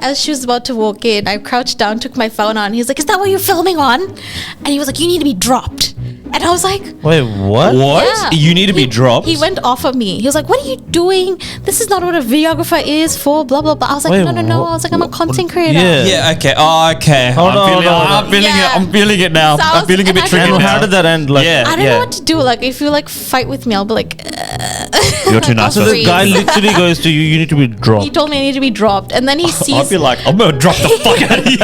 as she was about to walk in, I crouched down, took my phone on. He's like, "Is that what you're filming on?" And he was like, "You need to be dropped." And I was like, "Wait, what? What? Yeah. You need to be dropped?" He went off of me. He was like, "What are you doing? This is not what a videographer is for, blah, blah, blah." I was like, Wait, no. I was like, "I'm a content creator." Yeah. Okay. Oh, okay. Oh, I'm feeling Yeah. it. I'm feeling it now. So I I'm was- feeling a and bit I triggered don't And now. how did that end? Like, Yeah. I don't know what to do. Like, if you like fight with me, I'll be like, You're too nice. So for this Freeze. guy literally goes to you. You need to be dropped. he told me I need to be dropped. And then he I'll sees be like, I'm gonna drop the fuck out of you.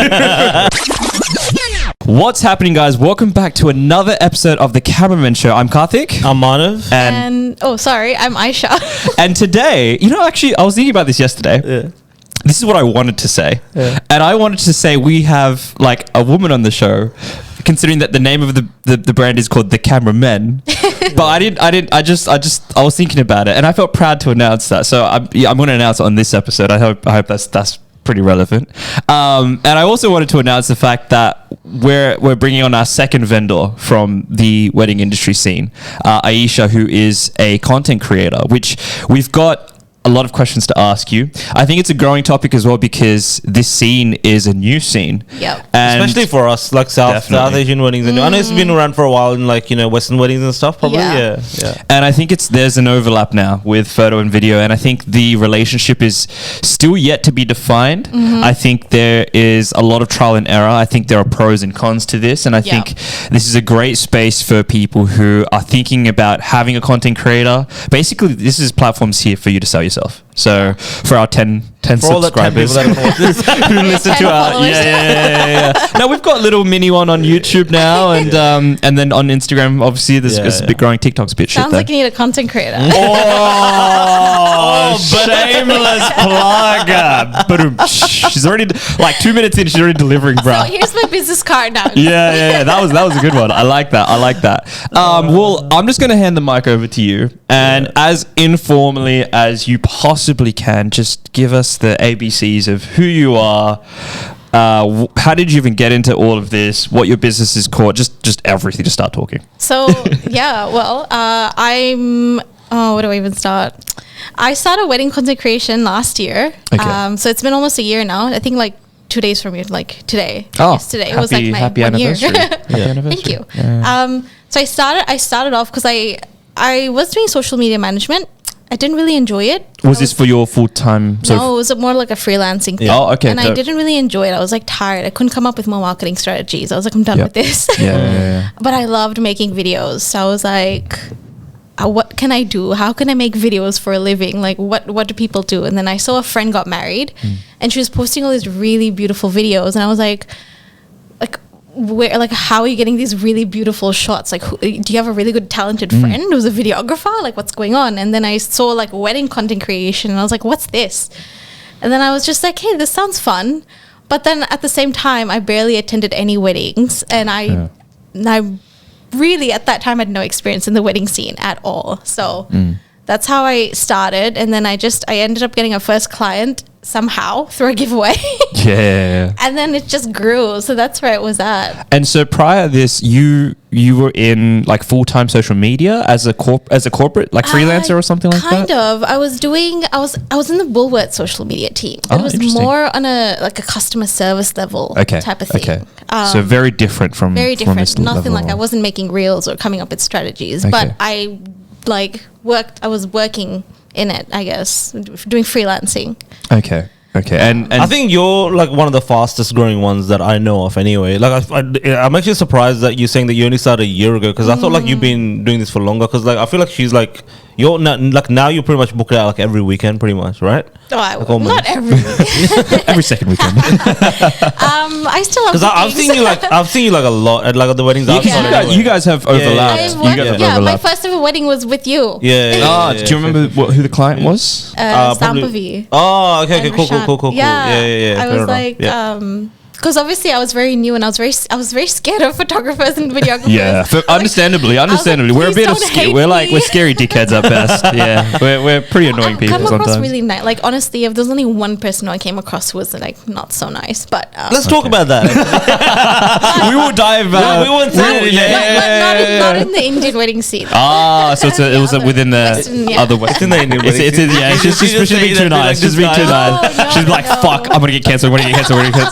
What's happening, guys? Welcome back to another episode of the Cameramen Show. I'm Kartik. I'm Manav. And I'm Aisha. and today, actually, I was thinking about this yesterday. Yeah. This is what I wanted to say. Yeah. And I wanted to say we have like a woman on the show, considering that the name of the brand is called the Cameramen. But I was thinking about it and I felt proud to announce that. So I'm going to announce it on this episode. I hope that's pretty relevant. And I also wanted to announce the fact that we're bringing on our second vendor from the wedding industry scene, Aisha, who is a content creator, which we've got a lot of questions to ask you. I think it's a growing topic as well because this scene is a new scene. Yep. And Especially for us, like South Asian weddings. And I know it's been around for a while in like, Western weddings and stuff, probably. Yeah. Yeah. And I think there's an overlap now with photo and video, and I think the relationship is still yet to be defined. I think there is a lot of trial and error. I think there are pros and cons to this, and I think this is a great space for people who are thinking about having a content creator. Basically, this is platforms here for you to sell yourself. So for our 10 For all the 10 people subscribers that are watch this. who listen to 10 our followers. yeah. Now we've got a little mini one on YouTube now, and then on Instagram, obviously there's a bit growing. TikTok's a bit shit Sounds though. like you need a content creator. Oh, shameless plug. But she's already like 2 minutes in. She's already delivering, bro. So here's my business card now. Yeah. That was a good one. I like that. Well, I'm just gonna hand the mic over to you, and as informally as you possibly can, just give us the ABCs of who you are. How did you even get into all of this? What your business is called? Just everything. Just start talking. So where do I even start? I started wedding content creation last year. Okay. So it's been almost a year now. I think like 2 days from like today. Oh, Yesterday. It was like my happy 1 year. anniversary. Happy anniversary. Thank you. Yeah. So I started off because I was doing social media management. I didn't really enjoy it. Was this for your full-time? No, it was more like a freelancing thing. Oh, okay. And I didn't really enjoy it. I was like tired. I couldn't come up with more marketing strategies. I was like, I'm done with this. Yeah. But I loved making videos. So I was like, what can I do? How can I make videos for a living? Like, what do people do? And then I saw a friend got married and she was posting all these really beautiful videos. And I was like, how are you getting these really beautiful shots? Like, do you have a really good talented friend who's a videographer? Like, what's going on? And then I saw like wedding content creation and I was like, what's this? And then I was just like, hey, this sounds fun. But then at the same time, I barely attended any weddings, and I really at that time had no experience in the wedding scene at all. So that's how I started. And then I ended up getting a first client somehow through a giveaway. Yeah. And then it just grew. So that's where it was at. And so prior to this, you were in like full-time social media as a corporate, like freelancer or something like that? Kind of. I was in the Woolworths social media team. But it was interesting. more on a customer service level type of thing. Okay. So very different from Very from different. this Nothing level. like I wasn't making reels or coming up with strategies, Okay. but I was working in it, I guess, doing freelancing. Okay. And I think you're like one of the fastest growing ones that I know of anyway. Like I'm actually surprised that you're saying that you only started a year ago, because I thought like you've been doing this for longer, because like I feel like she's like now you're pretty much booked out like every weekend pretty much, right? Oh, not every week. every second weekend. I still have Because I've seen you like a lot at like the weddings. You guys have overlapped. my overlapped. first ever wedding was with you. Yeah. Do you remember who the client was? Sambhavi. Oh, okay, and cool. Rashad. Yeah. I was fair like, enough. because obviously I was very new and I was very scared of photographers and videographers. Yeah, understandably. We're a please bit of don't hate we're me. scary dickheads at best. Yeah, we're pretty annoying people I've come across sometimes. really nice. Like honestly, if there's only one person who I came across who was like not so nice, but Let's talk about that. We will dive. We won't say it. not in the Indian wedding scene. So it was within the Western, yeah. other way. It's in the Indian wedding scene. Yeah, she's being too nice. She's being too nice. She's like, fuck, I'm gonna get cancelled.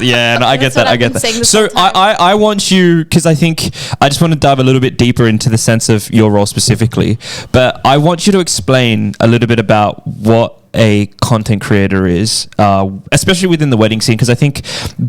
Yeah, no, I get That's what that. I I've get been saying that. this So whole time. I want you, because I think I just want to dive a little bit deeper into the sense of your role specifically, but I want you to explain a little bit about what a content creator is, especially within the wedding scene, because I think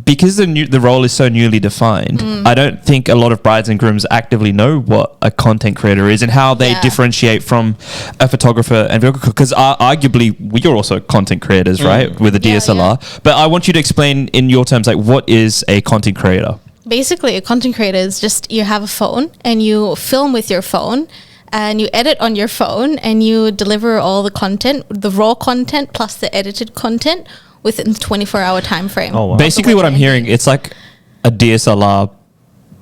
because the role is so newly defined, I don't think a lot of brides and grooms actively know what a content creator is and how they differentiate from a photographer and videographer, because arguably we are also content creators, right, with a DSLR. But I want you to explain in your terms, like, what is a content creator? Basically, a content creator is just you have a phone and you film with your phone and you edit on your phone and you deliver all the content, the raw content plus the edited content within the 24-hour time frame. Oh, wow. Basically, what I'm hearing, it's like a DSLR,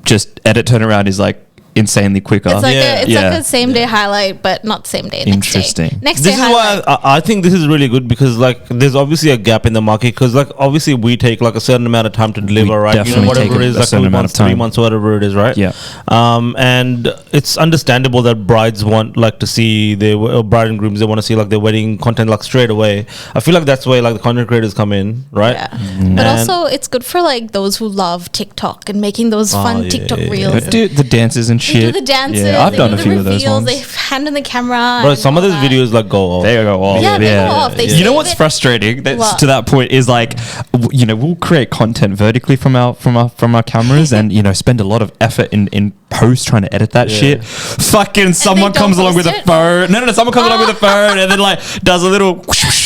just edit turnaround is like insanely quicker. It's like Yeah. a same day highlight, but not same day. Interesting. Next day This is highlight. why I think this is really good, because like there's obviously a gap in the market, because like obviously we take like a certain amount of time to deliver, right? definitely whatever take it is, a like certain 2 amount of months, 3 time. months, whatever it is, right? Yeah. And it's understandable that brides want like to see their bride and grooms, they want to see like their wedding content like straight away. I feel like that's where like the content creators come in, right? Yeah. But also it's good for like those who love TikTok and making those fun yeah, TikTok yeah, reels. They do the dances and They shit. do the dances. Yeah, I've they done do a the few of those reveals, ones. They hand on the camera. But and some of all those that. videos like go off. They go off. Yeah, they go off. They You know save what's it. frustrating? That's What? to that point is like, we'll create content vertically from our cameras, and spend a lot of effort in post trying to edit that shit. Fucking someone don't comes along with post a it? phone. No, someone comes along with a phone and then like does a little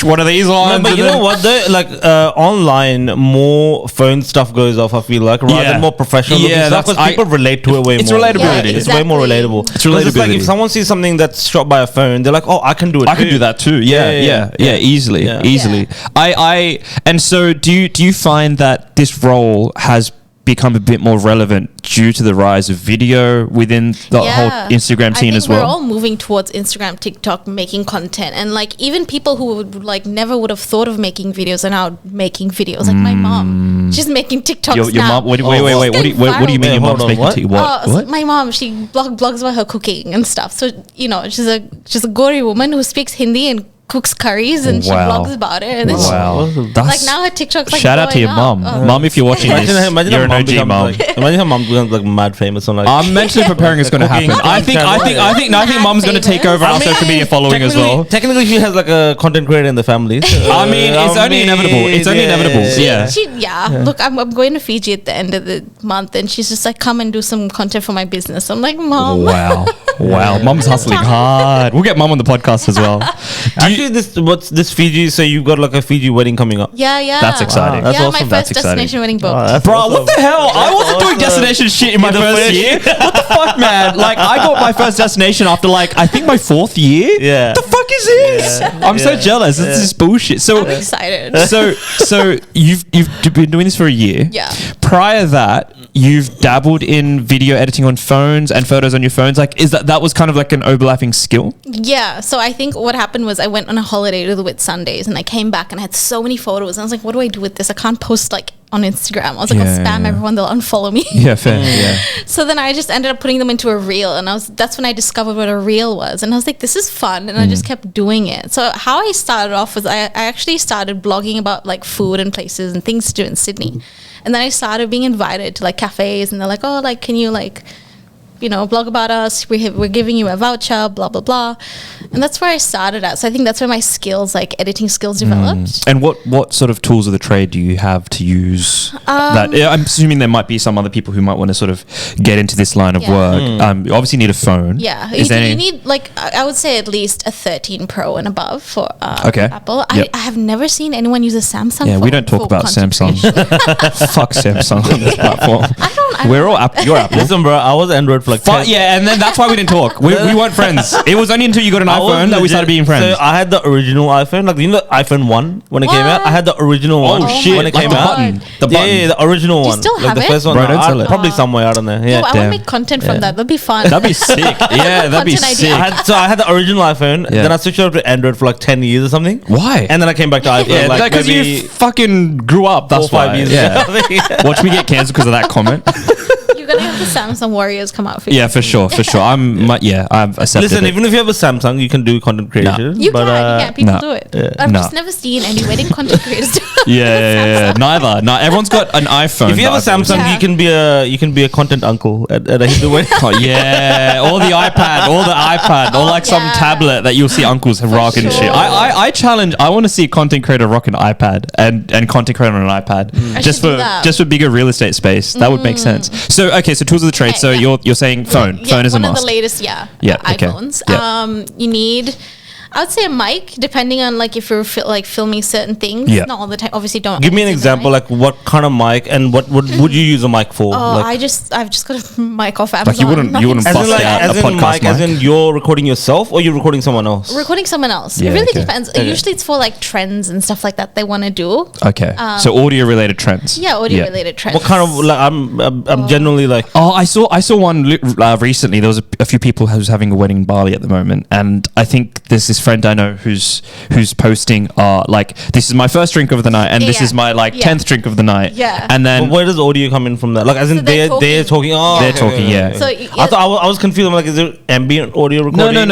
one of these ones. No, but and you then- know what? Though, like online, more phone stuff goes off. I feel like rather Yeah. than more professional Yeah, looking stuff, that's- because people relate to it way It's more. relatability. It's way more Exactly. relatable. It's 'Cause like relatability. if someone sees something that's shot by a phone, they're like, "Oh, I can do it. I can do that too. Yeah, easily, Yeah. easily. And so do you find that this role has become a bit more relevant due to the rise of video within the whole Instagram scene as well? We're all moving towards Instagram, TikTok, making content, and like even people who would like never would have thought of making videos are now making videos. Like my mom, she's making TikToks Your now. mom? Wait. She's What do going you mean viral. your Wait, mom's hold on, making what? tea? So What? my mom, she blogs about her cooking and stuff. So she's a Gori woman who speaks Hindi and cooks curries, and she Wow. blogs about it. And then Wow. like That's now her TikTok's like shout out to blowing your up. mom. Oh. Mom, if you're watching this, Imagine you're how an mom OG becomes mom. like, imagine how mom becomes like mad famous on like. I'm mentally preparing it's going to happen. Cooking. I think mom's going to take over our social media following as well. Technically, she has like a content creator in the family. I mean, it's only inevitable. It's only inevitable. Yeah. Look, I'm going to Fiji at the end of the month, and she's just like, come and do some content for my business. I'm like, Mom. Wow. Mom's hustling hard. We'll get mom on the podcast as well. Actually, this Fiji? So you've got like a Fiji wedding coming up. Yeah. That's exciting. That's yeah, awesome. my That's first exciting. destination wedding book. Bro, what the hell? I wasn't doing awesome. destination shit in my first year. What the fuck, man? Like, I got my first destination after, like, I think my 4th year. Yeah. What the fuck is this? Yeah. I'm so Yeah. jealous. This is bullshit. So, I'm excited. so you've been doing this for a year. Yeah. Prior that, you've dabbled in video editing on phones and photos on your phones. Like, is that was kind of like an overlapping skill? Yeah, so I think what happened was I went on a holiday to the Whitsundays and I came back and I had so many photos and I was like, what do I do with this? I can't post like on Instagram. I was like, I'll spam everyone, they'll unfollow me. Yeah, fair. Yeah. So then I just ended up putting them into a reel, and that's when I discovered what a reel was, and I was like, this is fun, and I just kept doing it. So how I started off was I actually started blogging about like food and places and things to do in Sydney, and then I started being invited to like cafes, and they're like, oh, like can you like blog about us, we're giving you a voucher, blah blah blah. And that's where I started at. So I think that's where my skills, like editing skills, developed. And what sort of tools of the trade do you have to use that? I'm assuming there might be some other people who might want to sort of get into this line of work. You obviously need a phone. Yeah, Is there you any- need like I would say at least a 13 Pro and above for Okay. Apple. Yep. I have never seen anyone use a Samsung Yeah, phone we don't talk for about content Samsung. creation. Fuck Samsung on this platform. I don't know We're all Apple. You're Apple. Listen, bro, I was Android for like 10. Yeah, and then that's why we didn't talk. We weren't friends. It was only until you got an I was iPhone that we legit- started being friends. So I had the original iPhone, like you know the iPhone 1 when it came out. What? I had the original one shit, when it like came the out. button. The Yeah, button. yeah, the original Do you one. still like have the it? first one. Bro, don't sell it. Probably somewhere out in there. Yeah. I want damn. to make content from that. That'd be fun. That'd be sick. Yeah, that'd be Content sick. idea. I had the original iPhone, Yeah. then I switched over to Android for like 10 years or something. Why? And then I came back to iPhone yeah, like because maybe you fucking grew up. 4 or That's 5 why. years Yeah. ago. Watch me get cancelled because of that comment. You're gonna have the Samsung Warriors come out for you. Yeah, for sure, for sure. I've accepted Listen, it. even if you have a Samsung, you can do content creation. You but, can, people nah. do it. Yeah. I've Nah. just never seen any wedding content creators do it. Yeah. Neither. No, everyone's got an iPhone. If you have a that I've- Samsung, Yeah. you can be a content uncle at a Hindu wedding. Oh, yeah, or the iPad, or like some Yeah. tablet that you'll see uncles rocking and shit. sure. I challenge. I want to see a content creator rock an iPad and content creator on an iPad I just should do for that. just for bigger real estate space. That would make sense. So okay, so tools of the trade. Okay, So yeah. you're saying phone. Yeah, Phone is a one of must. the latest, Yeah, okay. iPhones. Yeah. You need, I would say, a mic, depending on like if you're filming certain things. Yeah. Not all the time. Obviously, don't Give me an always use a example, mic. like what kind of mic and what would you use a mic for? Oh, like, I've just got a mic off Amazon. Like you wouldn't as bust in like out as a in podcast mic, as mic? in you're recording yourself or you're recording someone else? recording someone else. Yeah, It really okay. depends. Okay. Usually, it's for like trends and stuff like that they want to do. Okay, so audio related trends. Yeah, audio related trends. What kind of like I'm generally like Oh, I saw one recently. There was a few people who's having a wedding in Bali at the moment, and I think there's this friend I know who's posting like this is my first drink of the night, and this Yeah. is my like Yeah. 10th drink of the night. Yeah. and then but where does audio come in from that? Like as in So they're they're talking. Oh, They're okay, talking, okay, yeah. okay. So, I thought I was confused. I'm like, is it ambient audio recording? no, or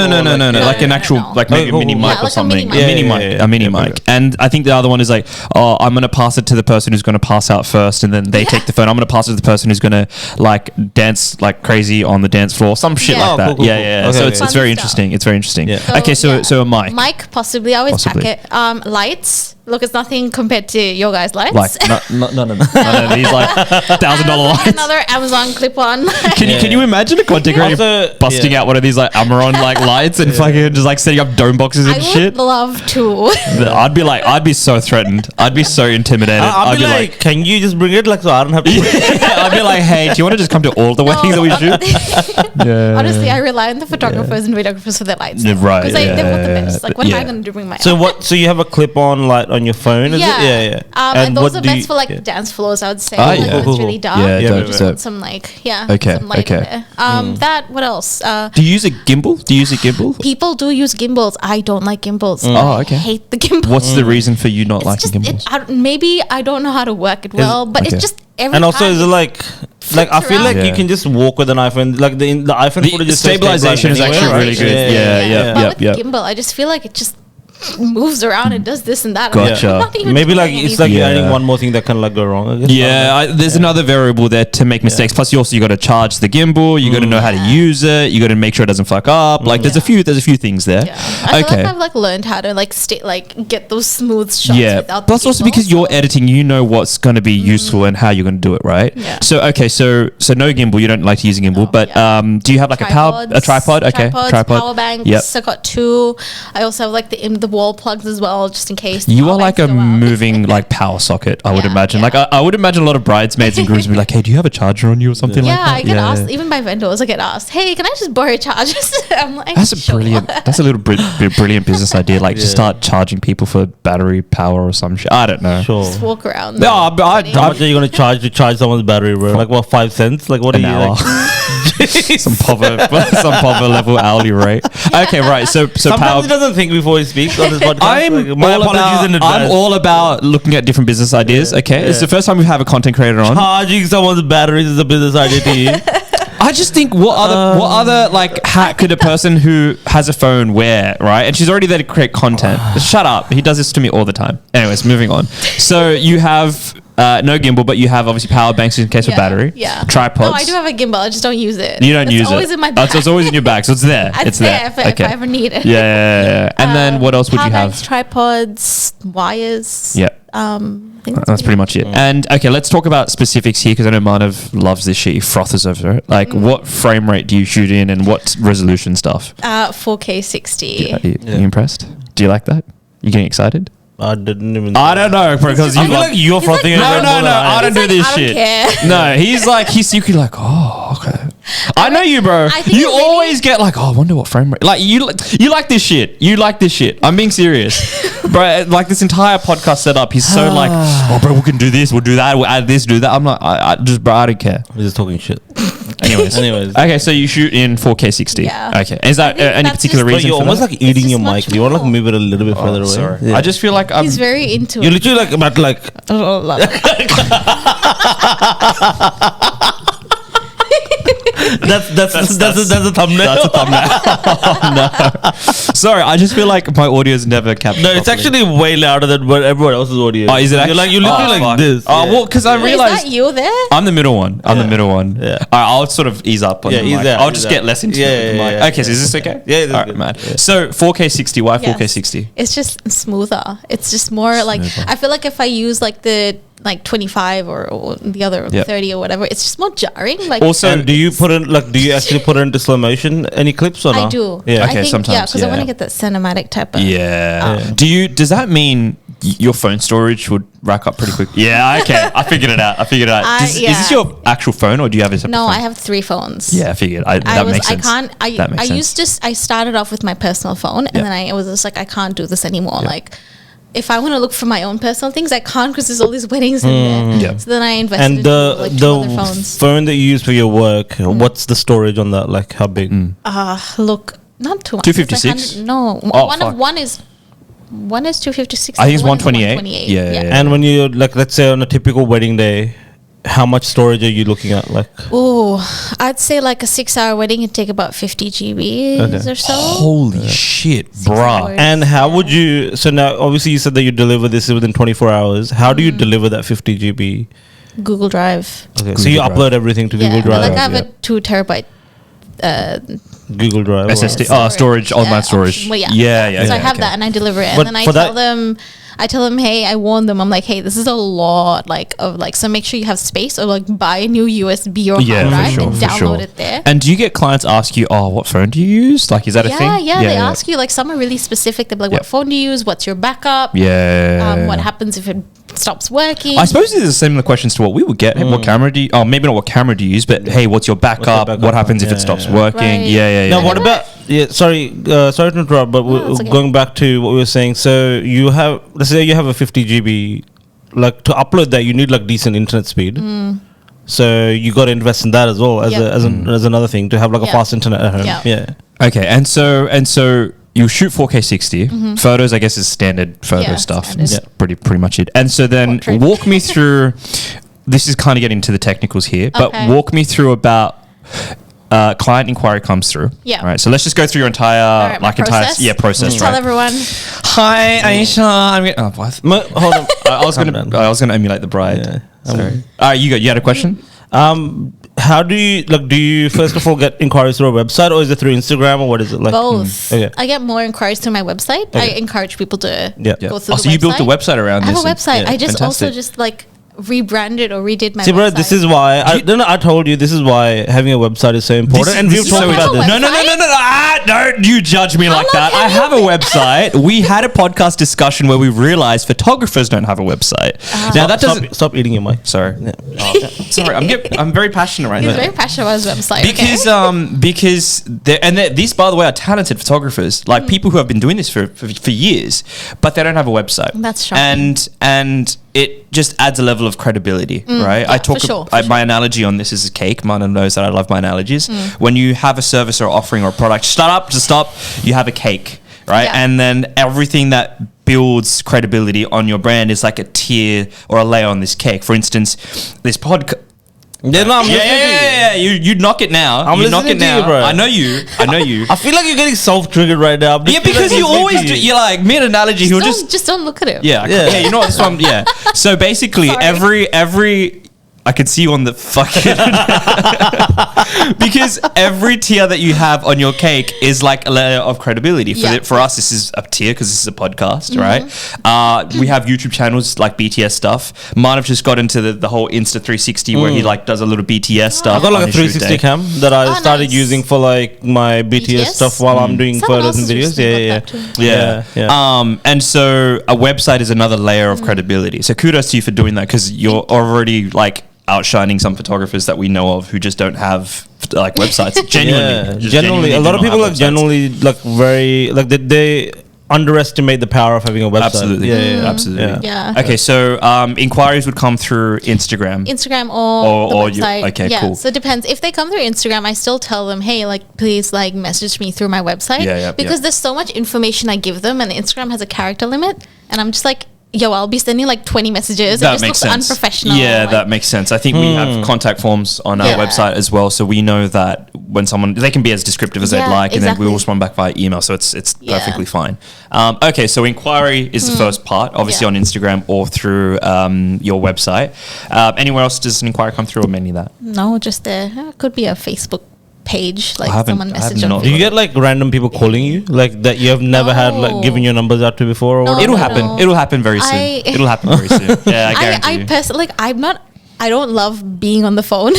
like an no, actual no. like maybe a Oh, mini oh, mic yeah, or like a something. mini mic. A mini Yeah, mic. And I think the other one is like, oh, I'm gonna pass it to the person who's gonna pass out first, and then they take the phone. I'm gonna pass it to the person who's gonna like dance like crazy on the dance floor, some shit Yeah. like Oh, that. cool, cool, yeah, cool. yeah. Okay, So okay. it's Fun very stuff. interesting. It's very interesting. Yeah. Okay, so yeah. a mic. Mic, possibly. I always Possibly. pack it. Lights. Look, it's nothing compared to your guys' lights. Like none of these like $1,000 lights. Another Amazon clip-on. Can you imagine a content creator Also, busting yeah. out one of these like Amaron like lights and fucking just like setting up dome boxes I and would shit? love to. I'd be so threatened. I'd be so intimidated. I'll be like, can you just bring it like so I don't have to? I'd be like, hey, do you want to just come to all the weddings that we shoot? Yeah. Honestly, I rely on the photographers and videographers for their lights. Yeah, right, Because they want the yeah, best. Like, what am yeah. I going to do? Bring my So what? So you have a clip-on light on your phone? Is it? Yeah. And those what are do best you- for like yeah. dance floors, I would say. Ah, Like yeah. when it's really dark. Yeah, Yeah, dope, yeah, dope. Some like, yeah. Okay, Some light okay. there. That, what else? Do you use a gimbal? People do use gimbals. I don't like gimbals. Oh, I okay. hate the gimbal. What's the reason for you not It's liking just, gimbals? maybe I don't know how to work it well, but okay. it's just every And also, time is it like I feel like around. you can just walk with an iPhone. Like the iPhone The footage is so stabilization is stabilized actually anyway, really right? good. Yeah. But Yep, with gimbal, I just feel like it just moves around and does this and that. Gotcha. I'm not even Maybe like doing it's like anything. you're Yeah. adding one more thing that can like go wrong. I guess. Yeah, there's another variable there to make mistakes. Plus, you got to charge the gimbal. You got to know how to use it. You got to make sure it doesn't fuck up. Like, there's a few things there. Yeah. I feel like I've like learned how to like get those smooth shots. Yeah. Without Plus, the also gimbal, because you're so- editing, you know what's going to be useful and how you're going to do it, right? Yeah. So okay, so no gimbal. You don't like to use a gimbal, No, but yeah. do you have like a tripod? Okay, tripods, power banks. Yep. I got 2. I also have like the wall plugs as well, just in case. the You power are like a banks go out. moving like power socket. I would Yeah, imagine. yeah. Like I would imagine a lot of bridesmaids and grooms would be like, "Hey, do you have a charger on you or something Yeah, like that?" I get asked even by vendors. I get asked, "Hey, can I just borrow chargers?" I'm like, That's a "Sure." brilliant. That's a little brilliant business idea. Like, just Yeah. start charging people for battery power or some shit. I don't know. Sure. Just walk around. No, but How much are you gonna charge to charge someone's battery, bro? Like what, 5 cents? Like what an are you hour. like? some pover level hourly rate. Okay, right. So Sometimes power. he doesn't think before he speaks on this podcast. I'm Like, my all apologies in about. I'm advance. all about looking at different business ideas. Okay, it's Yeah. the first time we have a content creator on. Charging someone's batteries is a business idea to you. I just think what other like hack could a person who has a phone wear, right? And she's already there to create content. Shut up. He does this to me all the time. Anyways, moving on. So you have no gimbal, but you have obviously power banks in case of battery. Yeah. Tripods. No, I do have a gimbal. I just don't use it. You don't use it. It's always in my bag. It's always in your bag, so it's there. It's there if I ever need it. Yeah. And then what else would you Power have? banks, tripods, wires. Yeah. I think That's pretty much it. And okay, let's talk about specifics here because I know Manav loves this shit. He frothers over it. Like, what frame rate do you shoot in and what resolution stuff? 4K 60. Are you impressed? Do you like that? You getting excited? I didn't even. I don't know because I you feel like you're fronting. no, I don't do this I don't shit. care. No, he's secretly like, oh, okay. I know you, bro. I think You it really- always get like, oh, I wonder what frame rate. Like you like this shit. You like this shit. I'm being serious, bro. Like this entire podcast setup, he's so like, oh, bro, we can do this, we'll do that, we'll add this, do that. I'm like, I just, bro, I don't care. He's just talking shit. Anyways. Okay, so you shoot in 4K 60. Yeah. Okay. Is that think any that's particular just- But reason you're for almost that? like eating just your much mic. Do you want to like more. move it a little bit further away? Sorry. Yeah. I just feel like I'm He's very into You're it. literally like about like. That's a thumbnail. That's a thumbnail. No. Sorry, I just feel like my audio is never captured. No, it's properly. actually way louder than what everyone else's audio. Oh, is it You're actually? like you literally like this. Oh, yeah. well, because I Wait, is realized that you there? I'm the middle one. I'm the middle one. Yeah. I'll sort of ease up on Yeah, the ease mic. out, I'll ease just out. get less into Yeah, the yeah, mic. yeah, Okay, so is this okay? Yeah, that's All right, good. man. Yeah. So 4K 60. Why Yes. 4K 60? It's just smoother. It's just more like I feel like if I use like the 25 or the other Yep. 30 or whatever, it's just more jarring. Like Also, And do you put in like? Do you actually put it into slow motion? Any clips or not? I do. Yeah. I Okay, think, sometimes, yeah, because I yeah. want to get that cinematic type of. Yeah. Does that mean your phone storage would rack up pretty quick? Yeah. Okay. I figured it out. Is this yeah. your actual phone or do you have a separate No, phone? I have 3 phones. Yeah, I figured. That makes sense. That makes sense. I started off with my personal phone and Yeah. then I was just like, I can't do this anymore. Like, if I want to look for my own personal things, I can't because there's all these weddings in there. Yeah. So then I invested And into like 2 other the phones. phone that you use for your work, what's the storage on that? Like how big? Look, not too much. 256? It's like 100 no, Oh, one fuck. of one is 256. I think it's the other one is 128. Yeah. And when you like, let's say on a typical wedding day, how much storage are you looking at? Like, Oh, I'd say like a 6-hour wedding would take about 50 GBs Okay. or so. Holy shit, bruh. hours. and how would you? So now, obviously, you said that you deliver this within 24 hours. How do you deliver that 50 GB? Google Drive. Okay, so you Drive. upload everything to Google Yeah, Drive. like I have yeah. a 2 terabyte Google Drive. SSD. or- Storage, online storage. option. Well, Yeah, So I yeah, have okay. that and I deliver it, But and then for I tell them, hey, I warn them. I'm like, hey, this is a lot, so make sure you have space or like buy a new USB or Yeah, hard for drive sure, and for download sure. it there. And do you get clients ask you, oh, what phone do you use? Like, is that a thing? Yeah, they ask you, like, some are really specific. They're like, Yeah. what phone do you use? What's your backup? Yeah. What happens if it stops working? I suppose these are similar questions to what we would get. Hey, what camera do you? Oh, maybe not what camera do you use, but hey, what's your backup? backup? What happens if Yeah, it stops yeah. working? Right. Yeah. Now, what about? Yeah, sorry to interrupt, but it's okay. going back to what we were saying. So you have, let's say, you have a 50 GB. Like to upload that, you need like decent internet speed. So you got to invest in that as well as Yep. as another thing to have like a Yeah. fast internet at home. Yeah. Yeah. Okay, and so you shoot 4K 60 photos. I guess is standard photo Yeah, stuff. standard. It's pretty much it. And so then Portrait. walk me through. This is kind of getting to the technicals here, but Okay. walk me through about. Client inquiry comes through. Yeah. Right. So let's just go through your entire my process? process. Tell Right. everyone. Hi, Aisha. I'm gonna. Oh, what? Hold on. I was gonna emulate the bride. Yeah. Sorry. You had a question? How do you first of all get inquiries through a website or is it through Instagram or what is it like? Both. Okay. I get more inquiries through my website. I encourage people to Yeah. go through Oh, the so you built a website around I have this? a website. yeah, I just also fantastic. just like rebranded or redid my See, bro, website. this is why I told you this is why having a website is so important, and we've talked so about this. important. No. Don't you judge me like not that. I have a having website. We had a podcast discussion where we realized photographers don't have a website. Now that doesn't. Stop eating your mic. Sorry. Sorry. I'm very passionate right He's now. very passionate about his website. Because these, by the way, are talented photographers, like people who have been doing this for years, but they don't have a website. That's shocking. And it just adds a level of credibility, right? yeah, I talk. for sure, My analogy on this is a cake. Manav knows that I love my analogies. When you have a service or offering or a product, stop. You have a cake, right? Yeah. And then everything that builds credibility on your brand is like a tier or a layer on this cake. For instance, this podcast. Yeah, no, I'm listening to you. You knock it now. I'm you knock listening it to you, now. bro. I know you. I feel like you're getting self-triggered right now. I'm just Yeah, feeling because like you listening always to do. you. You're like me an analogy. He'll just don't look at him. yeah. Yeah. You know what? This one. Yeah. So basically, Sorry. every I could see you on the fucking because every tier that you have on your cake is like a layer of credibility. For us, this is a tier because this is a podcast, right? We have YouTube channels like BTS stuff. Manav just got into the whole Insta 360 where he like does a little BTS stuff. I got like a 360 cam that I started using for like my BTS stuff while I'm doing photos and videos. And so a website is another layer of credibility. So kudos to you for doing that because you're already like outshining some photographers that we know of who just don't have like websites. Genuinely, a lot of people like generally like very like they underestimate the power of having a website. Absolutely. Absolutely. Yeah. Okay, so inquiries would come through Instagram or the website. Okay, cool. So it depends. If they come through Instagram, I still tell them, hey, like please like message me through my website because there's so much information I give them, and Instagram has a character limit, and I'm just like, yo, I'll be sending like 20 messages. That it just makes looks sense. Unprofessional. Yeah, like, that makes sense. I think we have contact forms on our website as well, so we know that when someone, they can be as descriptive as they'd like, and then we will respond back via email, so it's perfectly fine. Okay, so inquiry is the first part, obviously on Instagram or through your website. Anywhere else does an inquiry come through, or mainly that? No, just there. It could be a Facebook page, like someone message on. Do you get like random people calling you, like that you have never had like given your numbers out to before? Or whatever? It'll happen. It'll happen very soon. It'll happen very soon. Yeah, I guarantee you. I personally, like, I don't love being on the phone.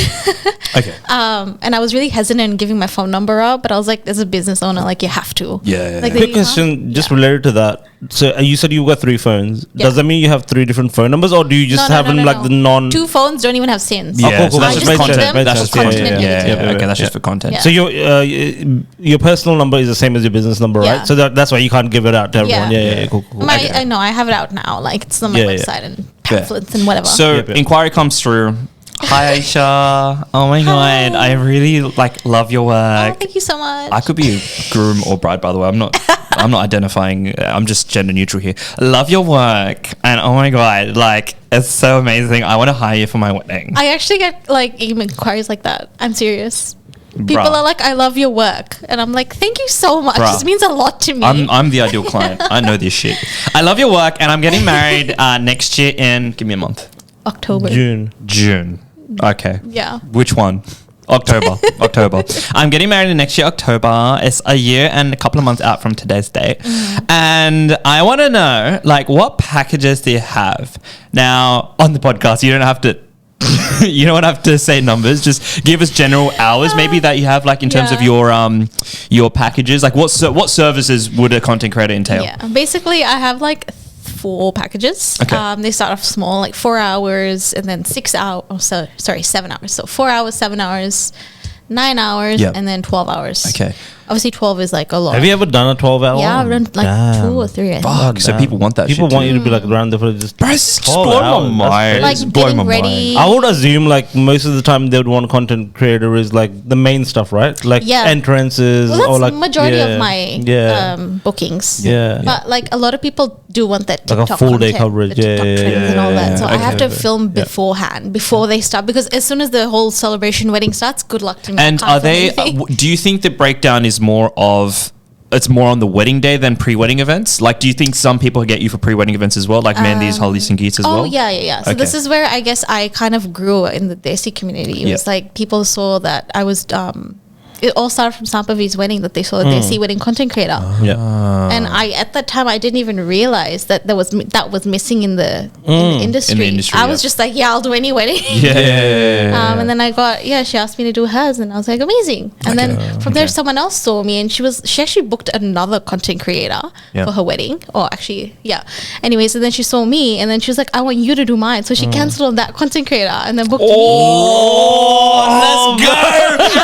Okay. And I was really hesitant in giving my phone number out, but I was like, as a business owner, like you have to. Like, quick question, just related to that. So you said you've got 3 phones. Does that mean you have 3 different phone numbers, or do you just have them like the non? 2 phones don't even have SIMs. Yeah, so that's just for content. That's just content. Okay, that's just for content. So your personal number is the same as your business number, right? So that's why you can't give it out to everyone. Cool. I know, I have it out now. Like it's on my website and pamphlets and whatever. So inquiry comes through. Hi Aisha. Oh my god, I really like love your work. Oh, thank you so much. I could be a groom or bride, by the way. I'm not identifying. I'm just gender neutral here. Love your work, and oh my god, like it's so amazing. I want to hire you for my wedding. I actually get like inquiries like that. I'm serious. People are like, I love your work, and I'm like, thank you so much. This means a lot to me. I'm the ideal client. I know this shit. I love your work, and I'm getting married next year in, give me a month. October. June. Okay. Yeah. Which one? October. I'm getting married next year, October. It's a year and a couple of months out from today's date. And I want to know, like, what packages do you have? Now, on the podcast, you don't have to you don't have to say numbers. Just give us general hours, maybe that you have, like in terms of your packages. Like, what services would a content creator entail? Yeah, basically, I have like 4 packages. Okay. They start off small, like 4 hours, and then 6 hours. Oh, 7 hours. So 4 hours, 7 hours, 9 hours, and then 12 hours. Okay. Obviously, 12 is like a lot. Have you ever done a 12-hour? Yeah, I've done like 2 or 3. I Fuck, so people want that. People shit want you to be like around there for just. Bro, it's exploding my mind. Like getting ready. I would assume like most of the time they would want content creator is like the main stuff, right? Like entrances or like majority of my bookings. Yeah. But like a lot of people do want that TikTok like a full day coverage, the TikTok trends and all that. So I have to film beforehand before they start, because as soon as the whole celebration wedding starts, good luck to me. And are they? Do you think the breakdown is more of? It's more on the wedding day than pre-wedding events? Like, do you think some people get you for pre-wedding events as well? Like Mandy's, Holly's and Geets as well? Oh, yeah. So this is where I guess I kind of grew in the Desi community. It was like people saw that I was... it all started from Sampavi's wedding, that they saw a Desi wedding content creator. And I, at that time, I didn't even realize that that was missing in the industry. In the industry, I was just like, I'll do any wedding. And then I got, she asked me to do hers, and I was like, amazing. And then from there, someone else saw me, and she actually booked another content creator for her wedding. Or actually, anyways, and then she saw me, and then she was like, I want you to do mine. So she cancelled on that content creator and then booked me.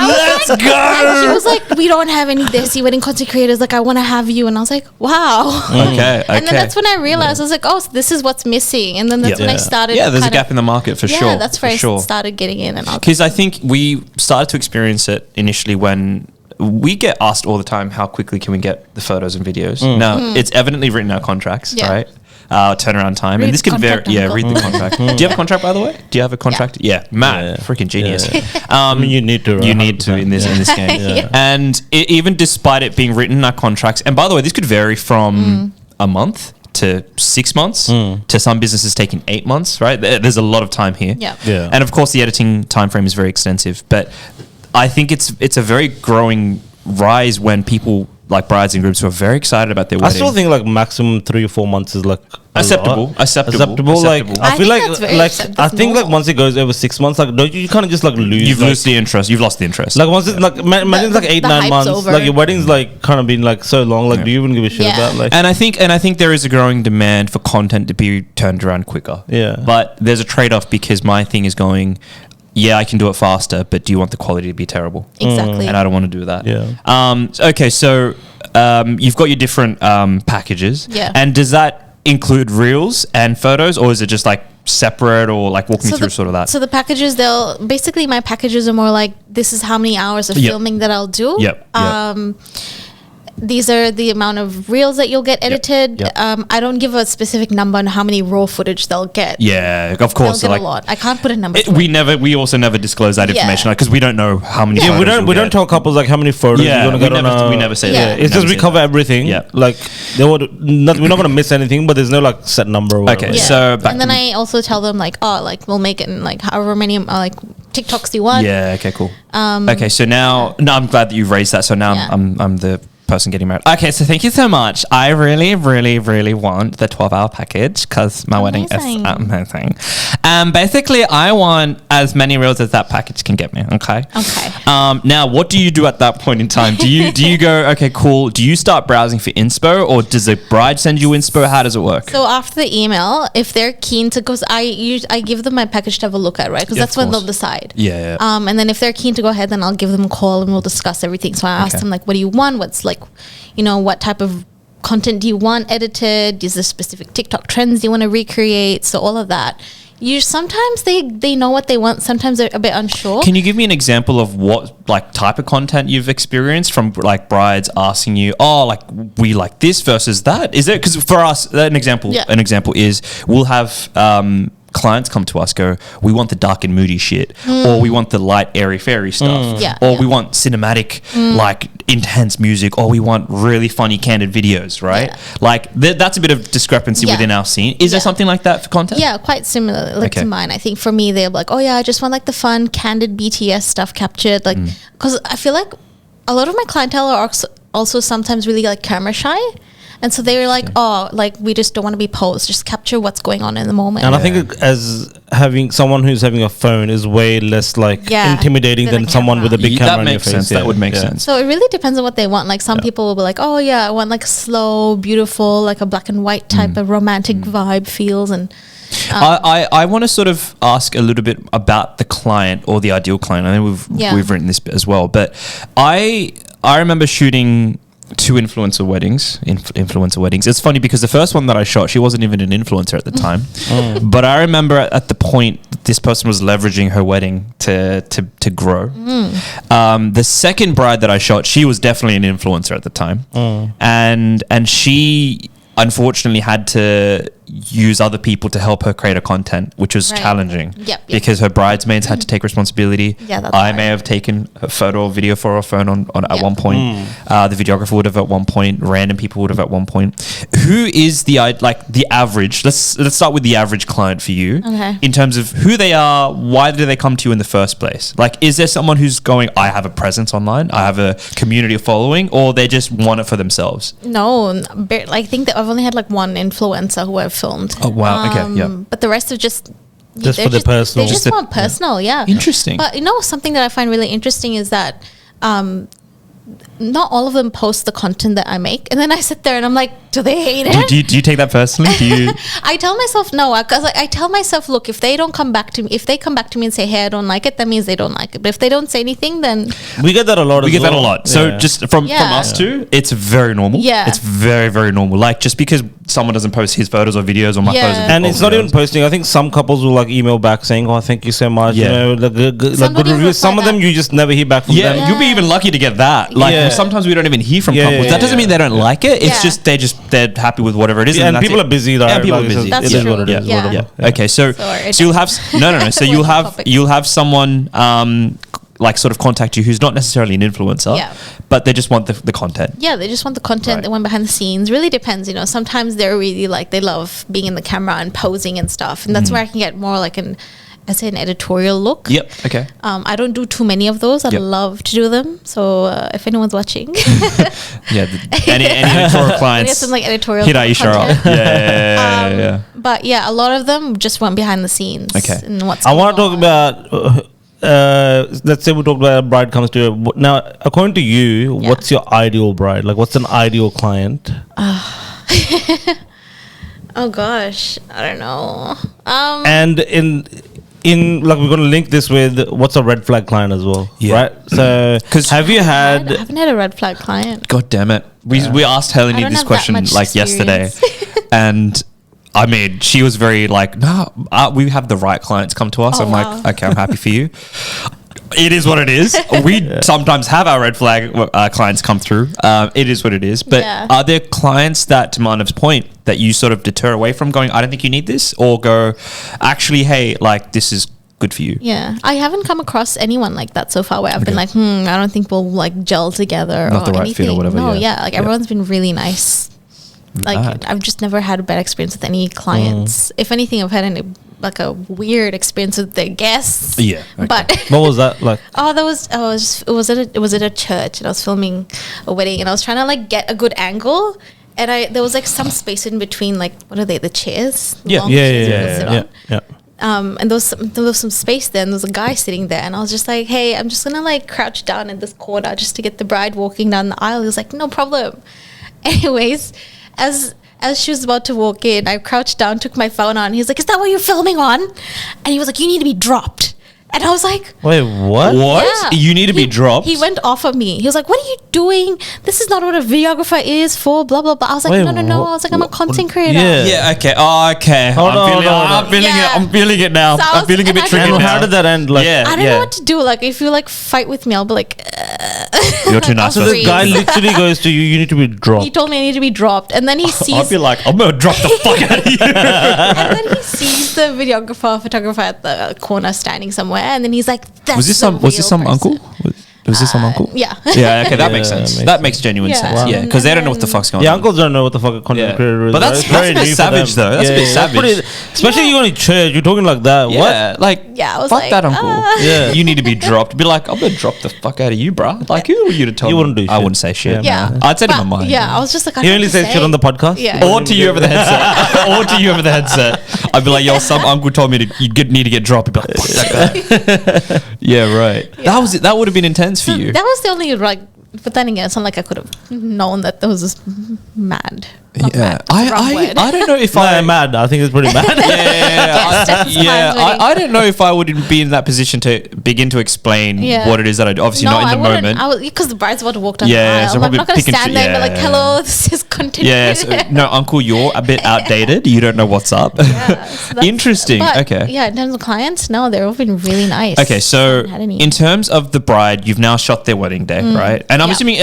Let's go. And she was like, we don't have any Desi wedding content creators. Like, I want to have you. And I was like, wow. Okay. And then that's when I realized, I was like, oh, so this is what's missing. And then that's when I started. Yeah, there's a gap in the market for sure. Yeah, that's where I started getting in. Because I think we started to experience it initially when we get asked all the time, how quickly can we get the photos and videos? Now, it's evidently written in our contracts, right? Turnaround time, and this can vary. Read the contract. Do you have a contract, by the way? Do you have a contract? Matt, freaking genius. I mean, you need to. You need to in this game. And even despite it being written in our contracts, and by the way, this could vary from a month to 6 months, to some businesses taking 8 months, right? There's a lot of time here. Yeah. And of course, the editing time frame is very extensive. But I think it's a very growing rise when people like brides and grooms who are very excited about their I wedding. still think like maximum 3 or 4 months is like Acceptable. Like I feel think that's very like acceptable. I think like once it goes over 6 months, like don't you kind of just like lose? You've like, lost the interest. You've lost the interest. Like once it's like imagine it's like 8-9 hype's months, over. like your wedding's like kind of been like so long. Like do you even give a shit Yeah. about like? And I think there is a growing demand for content to be turned around quicker. Yeah. But there's a trade-off because my thing is going, yeah, I can do it faster, but do you want the quality to be terrible? Exactly. And I don't want to do that. Yeah. Okay, so you've got your different packages. Yeah. And does that include reels and photos, or is it just like separate, or like walk me through sort of that? So the packages, basically my packages are more like, this is how many hours of Yep. filming that I'll do. Yep. These are the amount of reels that you'll get edited. Yep. I don't give a specific number on how many raw footage they'll get. Yeah, of They'll course. get like, a lot. I can't put a number. to we it. we also never disclose that Yeah. information because we don't know how many. Yeah, photos we you'll don't get. tell couples like how many photos Yeah, you're gonna get on a. we never say Yeah. that. It's just we cover everything. Yeah. Like we're not gonna miss anything, but there's no like set number. Or whatever. Okay, Yeah. so back and then to- I also tell them like, oh, like we'll make it in like however many like TikToks you want. Yeah. Okay. Cool. Okay. So now, no, I'm glad that you've raised that. So now Yeah. I'm the person getting married. Okay. So thank you so much. I really, really, really want the 12-hour package because my wedding is Amazing. amazing. Basically, I want as many reels as that package can get me. Okay. Okay. Now, what do you do at that point in time? Do you go, okay, cool. Do you start browsing for inspo, or does the bride send you inspo? How does it work? So after the email, if they're keen to, because I give them my package to have a look at, right? Because Yeah, that's of when they'll course. decide. Yeah. And then if they're keen to go ahead, then I'll give them a call and we'll discuss everything. So I ask Okay. them like, what do you want? What's like, what type of content do you want edited? Is there specific TikTok trends you want to recreate? So all of that. Sometimes they know what they want. Sometimes they're a bit unsure. Can you give me an example of what like type of content you've experienced from like brides asking you, oh, like we like this versus that? Is it because for us an example is we'll have clients come to us, go, we want the dark and moody shit, or we want the light airy fairy stuff, Yeah, or yeah. we want cinematic like intense music, or we want really funny candid videos, right? Yeah. Like that's a bit of discrepancy Yeah. within our scene. Is there Yeah. something like that for content? Yeah, quite similar like Okay. to mine. I think for me, they're like, oh yeah, I just want like the fun, candid BTS stuff captured. Like, because I feel like a lot of my clientele are also sometimes really like camera shy. And so they were like, oh, like we just don't want to be posed. Just capture what's going on in the moment. And I think as having someone who's having a phone is way less like Yeah, intimidating than than a someone camera. with a big That camera in your makes face. sense. That would make sense. So it really depends on what they want. Like some people will be like, oh yeah, I want like slow, beautiful, like a black and white type of romantic vibe feels. And I want to sort of ask a little bit about the client or the ideal client. I think we've written this bit as well, but I remember shooting 2 influencer weddings. It's funny because the first one that I shot, she wasn't even an influencer at the time, but I remember at the point this person was leveraging her wedding to grow. The second bride that I shot, she was definitely an influencer at the time, and she unfortunately had to use other people to help her create a content, which was Right. challenging. Yep. Because her bridesmaids had to take responsibility. Yeah, that's I hard. may have taken a photo or video for her phone on at Yep. one point. The videographer would have at one point. Random people would have at one point. Who is the average? Let's start with the average client for you. Okay. In terms of who they are, why do they come to you in the first place? Like, is there someone who's going, I have a presence online, I have a community following, or they just want it for themselves? no, I think that I've only had like one influencer who I've filmed. Oh, wow. Okay, yeah. But the rest are just Just they're for the personal. They just Just want personal, yeah. Interesting. But something that I find really interesting is that not all of them post the content that I make, and then I sit there and I'm like, do they hate it? Do you take that personally? Do you? I tell myself no, because I tell myself, look, if they come back to me and say, hey, I don't like it, that means they don't like it. But if they don't say anything, then We get that a lot. We as get that a well. lot. So Yeah. just from Yeah. us two, it's very normal. Yeah. It's very, very normal. Like just because someone doesn't post his photos or videos or my Yeah. photos. And it's not even posting. I think some couples will like email back saying, "Oh, thank you so much." Yeah. You know, like good Somebody will reviews. Some reply of them back. you just never hear back from Yeah, them. you'll be even lucky to get that. Like Yeah. sometimes we don't even hear from Yeah, couples. yeah, That doesn't yeah. mean they don't like it. It's Yeah. just they're happy with whatever it is. Yeah, and that's people it. are busy. Though, And people are like, busy. That's it is true. what it is. Yeah. whatever. Okay, so Sorry, you'll have no. So That's a you'll wonderful have topic. you'll have someone like sort of contact you who's not necessarily an influencer, Yeah. but they just want the content. Yeah, they just want the content. Right. They want behind the scenes. Really depends, you know. Sometimes they're really like, they love being in the camera and posing and stuff. And that's where I can get more like an editorial look. Yep. Okay. I don't do too many of those. I'd Yep. love to do them. So if anyone's watching, Yeah. Any editorial I clients, get some like editorial hit Aisha up. content. Yeah. But yeah, a lot of them just want behind the scenes. Okay. And what's I want to going talk on. about. Let's say we talk about a bride comes to you. Now, according to you, Yeah. what's your ideal bride? Like, what's an ideal client? Oh gosh, I don't know. And in like we're gonna link this with what's a red flag client as well, Yeah. right? So, 'Cause have you I had? haven't had a red flag client. God damn it. We asked I Helene don't this have that question much like yesterday. experience. And I mean, she was very like, no, we have the right clients come to us. Oh, I'm wow. like, okay, I'm happy for you. It is what it is. We sometimes have our red flag clients come through. It is what it is. But Yeah. are there clients that, to Manav's point, that you sort of deter away from going, I don't think you need this? Or go, actually, hey, like, this is good for you? Yeah, I haven't come across anyone like that so far where I've been Okay. like, I don't think we'll like gel together Not or the right anything. fit or whatever, No, yeah. yeah, like Yeah. everyone's been really nice. Like Mad. I've just never had a bad experience with any clients. If anything, I've had like a weird experience with their guests. Yeah, okay. But What was that like? it was at a church and I was filming a wedding and I was trying to like get a good angle and there was like some space in between, like what are they, the chairs? The Yeah. long Yeah, chairs yeah, people sit yeah, on. yeah. And there was some space there and there was a guy sitting there and I was just like, hey, I'm just gonna like crouch down in this corner just to get the bride walking down the aisle. He was like, no problem. Anyways, as she was about to walk in, I crouched down, took my phone on. He's like, is that what you're filming on? And he was like, you need to be dropped. And I was like, Wait, what? What? yeah. You need to be dropped? He went off of me. He was like, what are you doing? This is not what a videographer is for, blah, blah, blah. I was like, Wait, no. I was like, I'm a content creator. Yeah. Yeah, okay. Oh, okay. Hold on, hold on. I'm feeling Yeah. it. I'm feeling it now. So I I'm was- feeling a and bit I triggered And now. how did that end? Like, Yeah. I don't know what to do. Like, if you like fight with me, I'll be like, You're too nice so for this us. Freeze. guy literally goes to you. You need to be he dropped. told me I need to be dropped. And then he I'll sees, be like, I'm gonna drop the fuck out of you. and then he sees the photographer at the corner standing somewhere. And then he's like, that's Was this the some? Was this real some person. uncle? Was this some uncle? Yeah. Yeah. Okay, that makes Yeah, sense. makes That makes genuine Yeah. sense. Wow. Yeah, because they And don't know what the then- fuck's going Yeah, on. uncles don't know what the fuck a content Yeah. creator is. But that's- right? It's that's very a bit new for savage, them. though. That's a bit that's savage. pretty- especially you going to church. You're talking like that. Yeah, like Yeah, I was fuck like, that uncle. Yeah. You need to be dropped. Be like, I'm gonna drop the fuck out of you, bruh. Like, who are you to tell You me? wouldn't do I shit. wouldn't say shit. Yeah. Yeah. I'd say it in my But, mind. Yeah, I was just like, I He don't only know what to says shit say. on the podcast. Yeah. Or to you over the headset. Or to you over the headset. I'd be like, yo, some uncle told me need to get dropped. He'd be like, fuck that guy. Yeah, right. That was it. That would have been intense for you. That was the only like. But then again, it's not like I could have known that there was this mad. Not Yeah, mad, that's the wrong word. I don't know if No, I mad. I think it's pretty mad. I don't know if I would be in that position to begin to explain Yeah. what it is that I do. Obviously, not in the moment. I was because the bride's about to walk down Yeah, the aisle. so I'm probably not going to pick and stand choo- there and be like, yeah. "Hello, this is content." Yeah, so, no, uncle, you're a bit outdated. You don't know what's up. Yeah, so that's- Interesting. but, Okay. Yeah, in terms of clients, no, they've all been really nice. Okay, so Haven't had any. in terms of the bride, you've now shot their wedding day, right? And I'm Yeah. assuming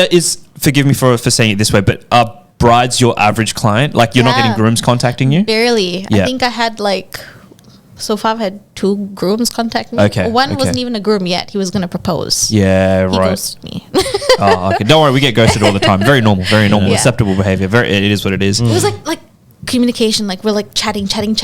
forgive me for saying it this way, but are brides your average client? Like you're not Yeah. getting grooms contacting you? Barely. Yeah. I think I had like. So far, I've had 2 grooms contact me. Okay, One okay. wasn't even a groom yet. He was going to propose. Yeah, He right. ghosted me. Oh, okay. Don't worry, we get ghosted all the time. Very normal, Yeah. acceptable behavior. It is what it is. It was like communication. Like we're like chatting. Yeah, I'm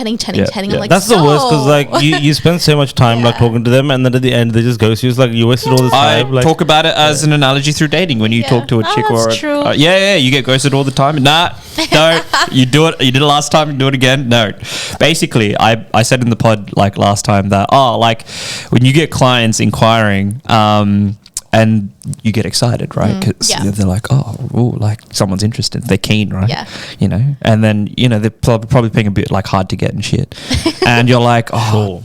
yeah. like, That's the worst because so- like you spend so much time like Yeah. talking to them and then at the end they just ghost you. It's like you wasted all this I time. Like, talk about it as an analogy through dating. When you Yeah. talk to a Oh, chick that's or true. yeah, you get ghosted all the time. Nah, no, you do it. You did it last time. You do it again. No, basically, I said in the pod like last time that like when you get clients inquiring, and you get excited, right? Because Yeah. they're like, ooh, like someone's interested. They're keen, right? Yeah. You know, and then they're probably being a bit like hard to get and shit, and you're like, Sure.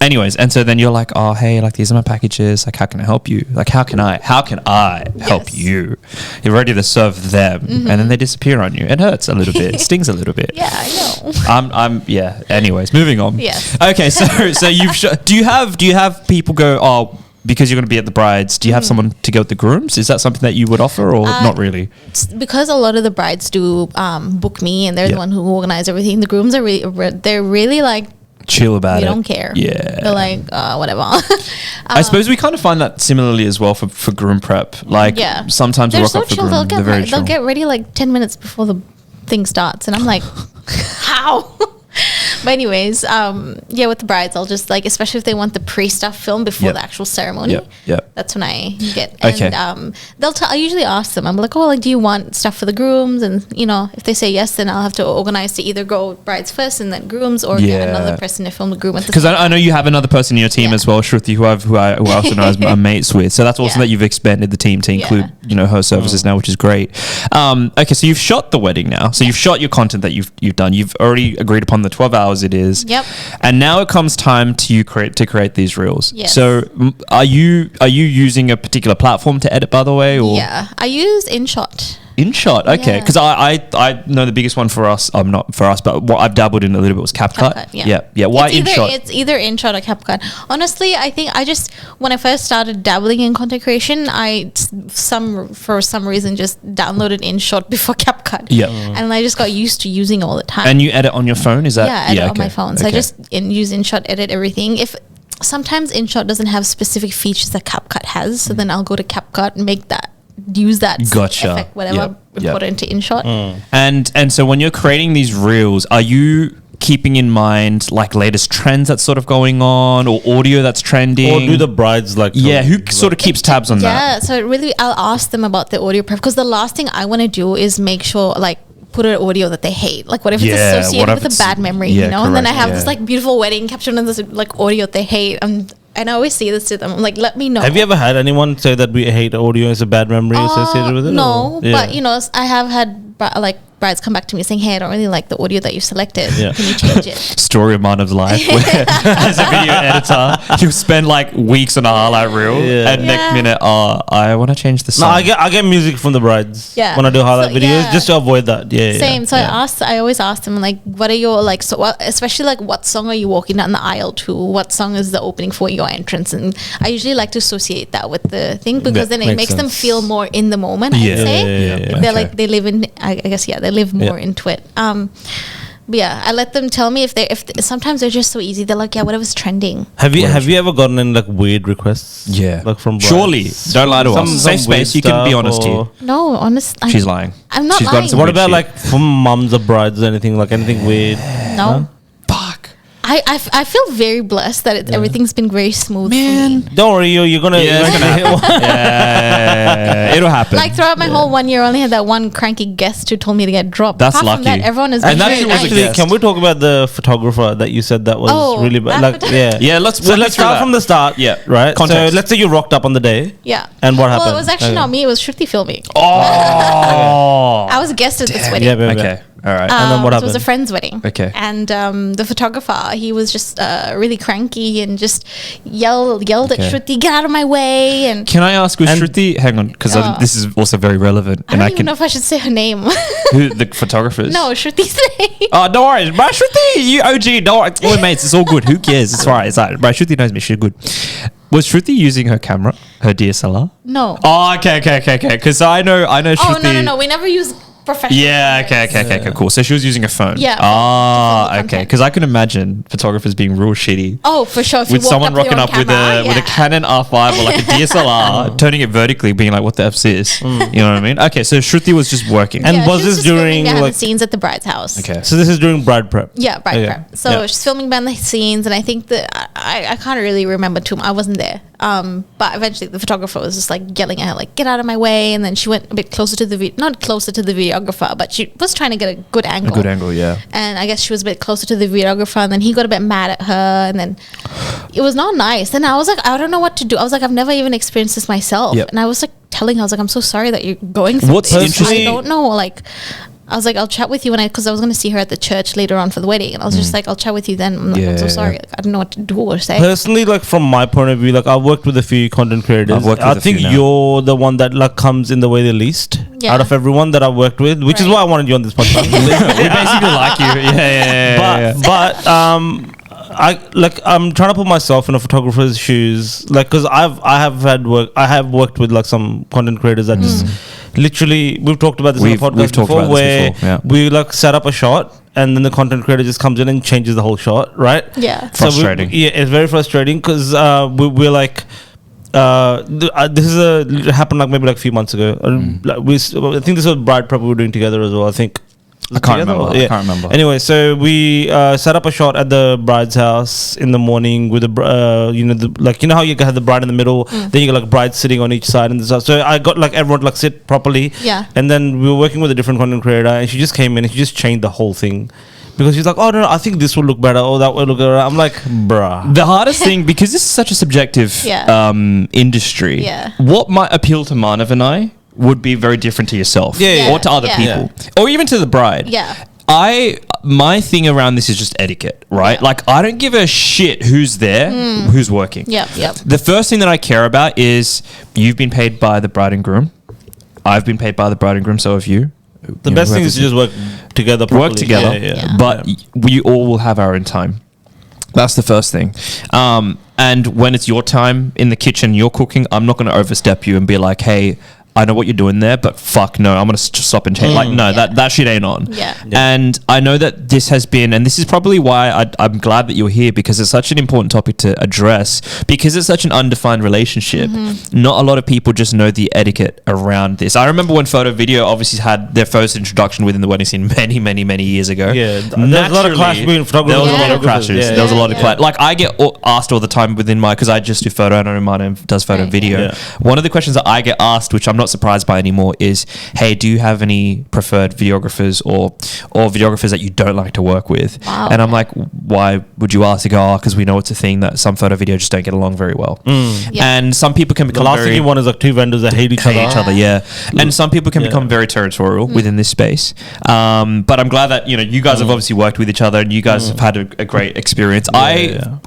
Anyways, and so then you're like, oh, hey, like these are my packages. Like, how can I help you? Like, how can I help Yes. you? You're ready to serve them, and then they disappear on you. It hurts a little bit. It stings a little bit. Yeah, I know. Yeah. Anyways, moving on. Yes. Okay, so do you have people go, because you're going to be at the brides, do you have someone to go with the grooms? Is that something that you would offer or not really? Because a lot of the brides do book me, and they're Yeah. the one who organize everything. The grooms are they're really like chill about we it. don't care. Yeah. They're like, whatever. I suppose we kind of find that similarly as well for groom prep. Like sometimes we They're rock so up for chill. groom. They'll get ready like 10 minutes before the thing starts, and I'm like, how? But anyways, with the brides, I'll just like, especially if they want the pre-stuff film before the actual ceremony. That's when I get. Okay. And I usually ask them. I'm like, oh, like, do you want stuff for the grooms? And if they say yes, then I'll have to organize to either go brides first and then grooms, or get another person to film the groom at the. Because I know you have another person in your team as well, Shruti, who I also know as I'm mates with. So that's awesome that you've expanded the team to include her services now, which is great. Okay, so you've shot the wedding now. So you've shot your content that you've done. You've already agreed upon the 12 hours it is. Yep. And now it comes time to create these reels. Yes. So are you using a particular platform to edit, by the way? Or? Yeah, I use InShot. InShot, okay. Because I know the biggest one for us, not for us, but what I've dabbled in a little bit was CapCut. Yeah. Why InShot? It's either InShot or CapCut. Honestly, I think when I first started dabbling in content creation, for some reason just downloaded InShot before CapCut. Yeah. And I just got used to using it all the time. And you edit on your phone? Is that? Yeah, I edit on my phone. So I just use InShot, edit everything. Sometimes InShot doesn't have specific features that CapCut has, so then I'll go to CapCut and use that effect, whatever, put it into InShot. And so when you're creating these reels, are you keeping in mind like latest trends that's sort of going on, or audio that's trending, or do the brides who sort of keeps tabs on that? So I'll ask them about the audio prep, because the last thing I want to do is make sure like put an audio that they hate. Like what if it's associated with a bad memory, and then I have this like beautiful wedding captured on this like audio that they hate, and I always say this to them. I'm like, let me know. Have you ever had anyone say that we hate audio is a bad memory associated with it? No, but I have had like brides come back to me saying, hey, I don't really like the audio that you selected. Can you change it? Story of Manav's life, where as a video editor, you spend like weeks on a highlight reel, and next minute, I want to change the song. No, I get music from the brides when I do highlight videos, just to avoid that. Same. So I always ask them like, what are your like, especially like what song are you walking down the aisle to? What song is the opening for your entrance? And I usually like to associate that with the thing, because then it makes them feel more in the moment. I'd say they're like, they live in, I guess they live more into it. But I let them tell me if sometimes they're just so easy. They're like, whatever's trending. Have you ever gotten in like weird requests? Like from brides? Surely, don't lie to us. Safe space. You can be honest here. No, honestly, she's lying. I'm not lying. What about like from mums of brides or anything weird? No. Fuck. I feel very blessed that everything's been very smooth for me. Don't worry, you're gonna it'll happen. Like throughout my whole 1 year, I only had that one cranky guest who told me to get dropped. That's Apart lucky. from that, everyone is And very that nice. was Can we talk about the photographer that you said that was really bad? Let's start from the start. Right. Context. So let's say you rocked up on the day. Yeah. And what happened? Well, it was actually not me. It was Shruti filming. Oh. I was a guest at this wedding. Okay. All right. And then what happened? It was a friend's wedding. Okay. And the photographer, he was just really cranky and just yelled at Shruti, get out of my way. And can I ask, was Shruti? Hang on, because this is also very relevant. I don't even know if I should say her name. Who, the photographers? No, Shruti's name. Oh, don't worry, bro. Shruti, you OG. Don't worry, we're mates. It's all good. Who cares? It's right. It's right. Bro, Shruti knows me. She's good. Was Shruti using her camera, her DSLR? No. Oh, okay. Because I know Shruti. Oh, no. We never use professional. Yeah, okay, cool. So she was using a phone. Yeah. Okay. Because I can imagine photographers being real shitty. Oh, for sure. If with someone rocking up with a Canon R5 or like a DSLR, turning it vertically, being like, "What the F's this?" You know what I mean? Okay, so Shruti was just working. And was this during behind the scenes at the bride's house? Okay. So this is during bride prep. Yeah, bride prep. So she's filming behind the scenes, and I think that I can't really remember too much. I wasn't there. But eventually the photographer was just like yelling at her, like, get out of my way. And then she went a bit closer to not closer to the videographer, but she was trying to get a good angle. A good angle, yeah. And I guess she was a bit closer to the videographer, and then he got a bit mad at her, and then it was not nice. And I was like, I don't know what to do. I was like, I've never even experienced this myself. Yep. And I was like telling her, I was like, I'm so sorry that you're going through What's this. interesting? I don't know, like, I was like, I'll chat with you because I was going to see her at the church later on for the wedding, and I was just like, I'll chat with you then. I'm like, I'm so sorry. Like, I don't know what to do or say. Personally, like from my point of view, like I've worked with a few content creators. I think you're the one that like comes in the way the least out of everyone that I've worked with, which is why I wanted you on this podcast. We basically like you. Yeah. But I'm trying to put myself in a photographer's shoes, like, because I have worked with like some content creators that just literally, we've talked about this on the podcast before, where we like set up a shot and then the content creator just comes in and changes the whole shot, right? Yeah. Frustrating. Yeah, it's very frustrating because we're like. It happened like maybe like a few months ago. I think this was bride prep we were doing together as well. I think. I can't remember. Yeah. I can't remember. Anyway, so we set up a shot at the bride's house in the morning with the how you have the bride in the middle, then you got like bride sitting on each side and stuff. So I got like everyone like sit properly. Yeah. And then we were working with a different content creator, and she just came in and she just changed the whole thing. Because she's like, oh no, I think this will look better, or that will look better. I'm like, bruh. The hardest thing, because this is such a subjective industry, what might appeal to Manav and I would be very different to yourself, or to other people, or even to the bride. Yeah. My thing around this is just etiquette, right? Yeah. Like, I don't give a shit who's there, who's working. Yep. The first thing that I care about is you've been paid by the bride and groom. I've been paid by the bride and groom, so have you. The best thing is to just work together properly. Work together, Yeah. but we all will have our own time. That's the first thing. And when it's your time in the kitchen, you're cooking, I'm not going to overstep you and be like, hey, I know what you're doing there, but fuck no, I'm going to stop and change. Like, no, that shit ain't on. Yeah. And I know that this has been, and this is probably why I'm glad that you're here, because it's such an important topic to address, because it's such an undefined relationship. Not a lot of people just know the etiquette around this. I remember when photo video obviously had their first introduction within the wedding scene many, many, many years ago. Yeah, there was a lot of clash between photographers. There was a and lot of videographers. clashes. There was a lot of clash. Like, I get asked all the time within my, because I just do photo, I know Manav does photo and video. Yeah. One of the questions that I get asked, which I'm not surprised by anymore, is, hey, do you have any preferred videographers or videographers that you don't like to work with? Wow. And I'm like, why would you ask? They go, because we know it's a thing that some photo video just don't get along very well. And some people can The become last very... thing you want is like two vendors that hate each other. And some people can become very territorial within this space. But I'm glad that, you guys have obviously worked with each other and you guys have had a great experience.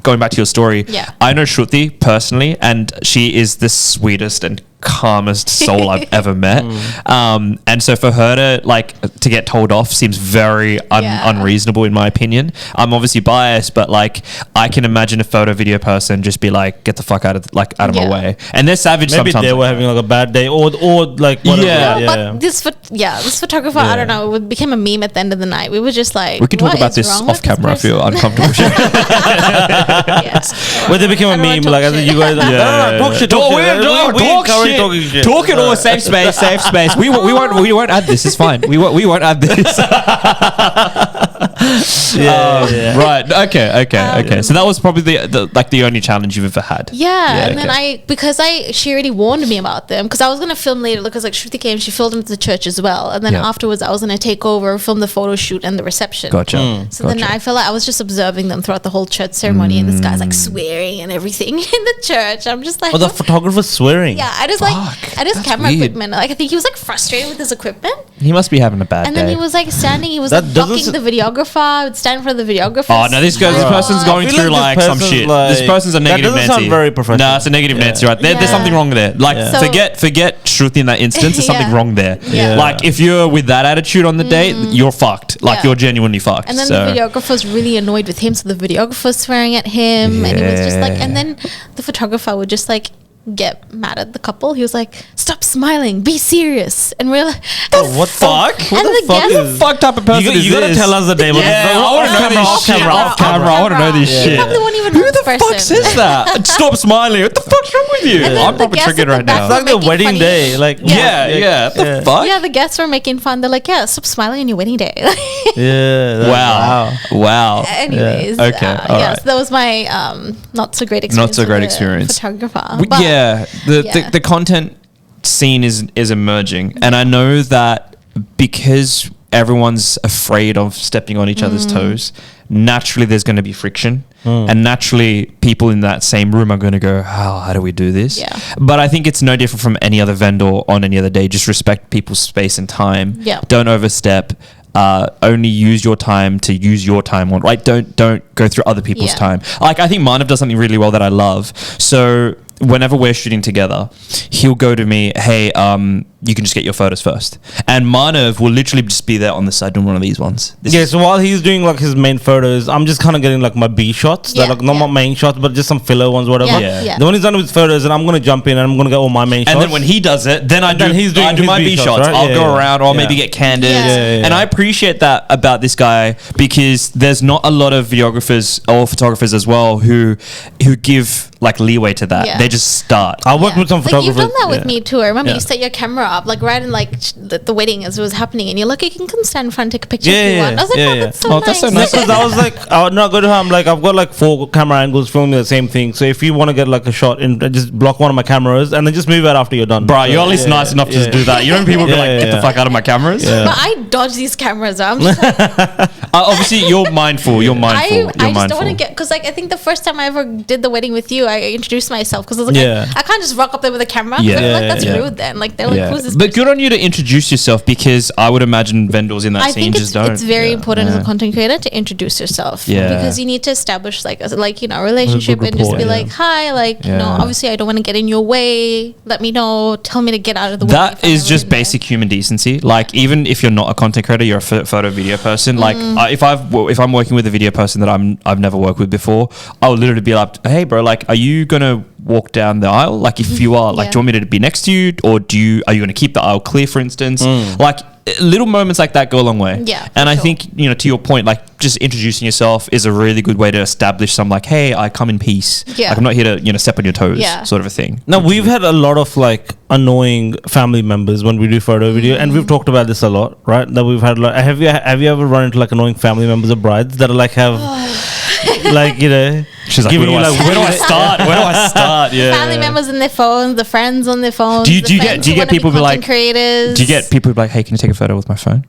Going back to your story, I know Shruti personally, and she is the sweetest and calmest soul I've ever met. And so for her to get told off seems very unreasonable in my opinion. I'm obviously biased, but like, I can imagine a photo video person just be like, get the fuck out of my way. And they're savage Maybe sometimes. they were having like a bad day or like whatever. But this photographer, I don't know, it became a meme at the end of the night. We were just like, we can talk about this off camera. I feel uncomfortable. When they became a meme, like as you guys, talk shit. Talk it all. Safe space. We won't add this. It's fine. We won't add this. Right. Okay. So that was probably the only challenge you've ever had. And then she already warned me about them, because I was gonna film later, because like Shruti came, she filmed into the church as well, and then afterwards I was gonna take over, film the photo shoot and the reception. Gotcha. So then I felt like I was just observing them throughout the whole church ceremony, and this guy's like swearing and everything in the church. I'm just like, Oh, the photographer's swearing. Yeah, I just camera weird. equipment. Like, I think he was like frustrated with his equipment, He must be having a bad and day. then he was like standing. He was That like doesn't blocking the videographer. Would stand in front of the videographer. Oh no, this person's going I feel through like like this some person's shit. like- This person's a negative that doesn't Nancy. sound very professional. No, it's a negative Nancy, right? There's something wrong there. Like, So- forget Shruti in that instance. There's something wrong there. Yeah. Like, if you're with that attitude on the date, you're fucked. Like, you're genuinely fucked. And then so. the videographer was really annoyed with him, so the videographer was swearing at him, and he was just like, and then the photographer would just like get mad at the couple. He was like, "Stop smiling, be serious." And we're like, What fuck? What And the the fuck guest- is? Fuck type of person You gotta tell us the name. Yeah, I want to know this shit. Off camera. I want to know this You shit. probably won't even Who know the this fuck person. says that? Stop smiling. What the fuck's wrong with you? And then I'm the probably guests triggered at the right back now. It's like the making wedding funny- day. Like Yeah. What the fuck? Yeah, the guests were making fun. They're like, "Yeah, stop smiling on your wedding day." Wow. Anyways, Okay, all yes, right. that was my not so great experience. Not so with great the experience. Photographer. The content scene is emerging, and I know that because everyone's afraid of stepping on each other's toes, naturally there's going to be friction, and naturally people in that same room are going to go, how do we do this? Yeah. But I think it's no different from any other vendor on any other day. Just respect people's space and time. Yeah. Don't overstep. Only use your time to use your time on, right? Don't go through other people's time. Like, I think Manav does something really well that I love. So whenever we're shooting together, he'll go to me, hey, you can just get your photos first. And Manav will literally just be there on the side doing one of these ones. So while he's doing like his main photos, I'm just kind of getting like my B shots. They're like not my main shots, but just some filler ones, whatever. Then when he's done with photos, and I'm going to jump in and I'm going to get all my main shots. And then when he does it, then I do my B shots. Right? I'll go around or maybe get candid. And I appreciate that about this guy, because there's not a lot of videographers or photographers as well who give like leeway to that. They just start. I worked with some photographers. You've done that with me too. I remember you set your camera up like right in like the wedding as it was happening, and you're like, you can stand in front and take a picture if you want. I was like, that's so nice. That's so nice. Because I was like, I would not go to her. I'm like, I've got like 4 camera angles filming the same thing. So if you want to get like a shot, and just block one of my cameras and then just move it after you're done. Bro, you're at least nice enough to just do that. You know, people be like, get the fuck out of my cameras. But I dodge these cameras. I'm just like, obviously, you're mindful. I just don't want to get, because like I think the first time I ever did the wedding with you, I introduced myself because I was like, I can't just rock up there with a camera. That's rude. Then like they're like, who's this? But good on you to introduce yourself, because I would imagine vendors in that scene just don't. It's very important as a content creator to introduce yourself, because you need to establish like a relationship and just be like, hi, like obviously I don't want to get in your way. Let me know. Tell me to get out of the way. That is just basic human decency. Like even if you're not a content creator, you're a photo video person. Like if I'm working with a video person that I've never worked with before, I'll literally be like, hey bro, like are you gonna walk down the aisle? Like if you are, like do you want me to be next to you, or are you going to keep the aisle clear, for instance? Like little moments like that go a long way. And I think, to your point, like just introducing yourself is a really good way to establish some like, hey, I come in peace. Like I'm not here to step on your toes, sort of a thing. Now we've had a lot of like annoying family members when we do photo video, and we've talked about this a lot, right? That we've had like, have you ever run into like annoying family members of brides that are like have like she's like, where do I start? Where do I start? Family members on their phones, the friends on their phones. Do you get people be like creators? Do you get people be like, hey, can you take a photo with my phone?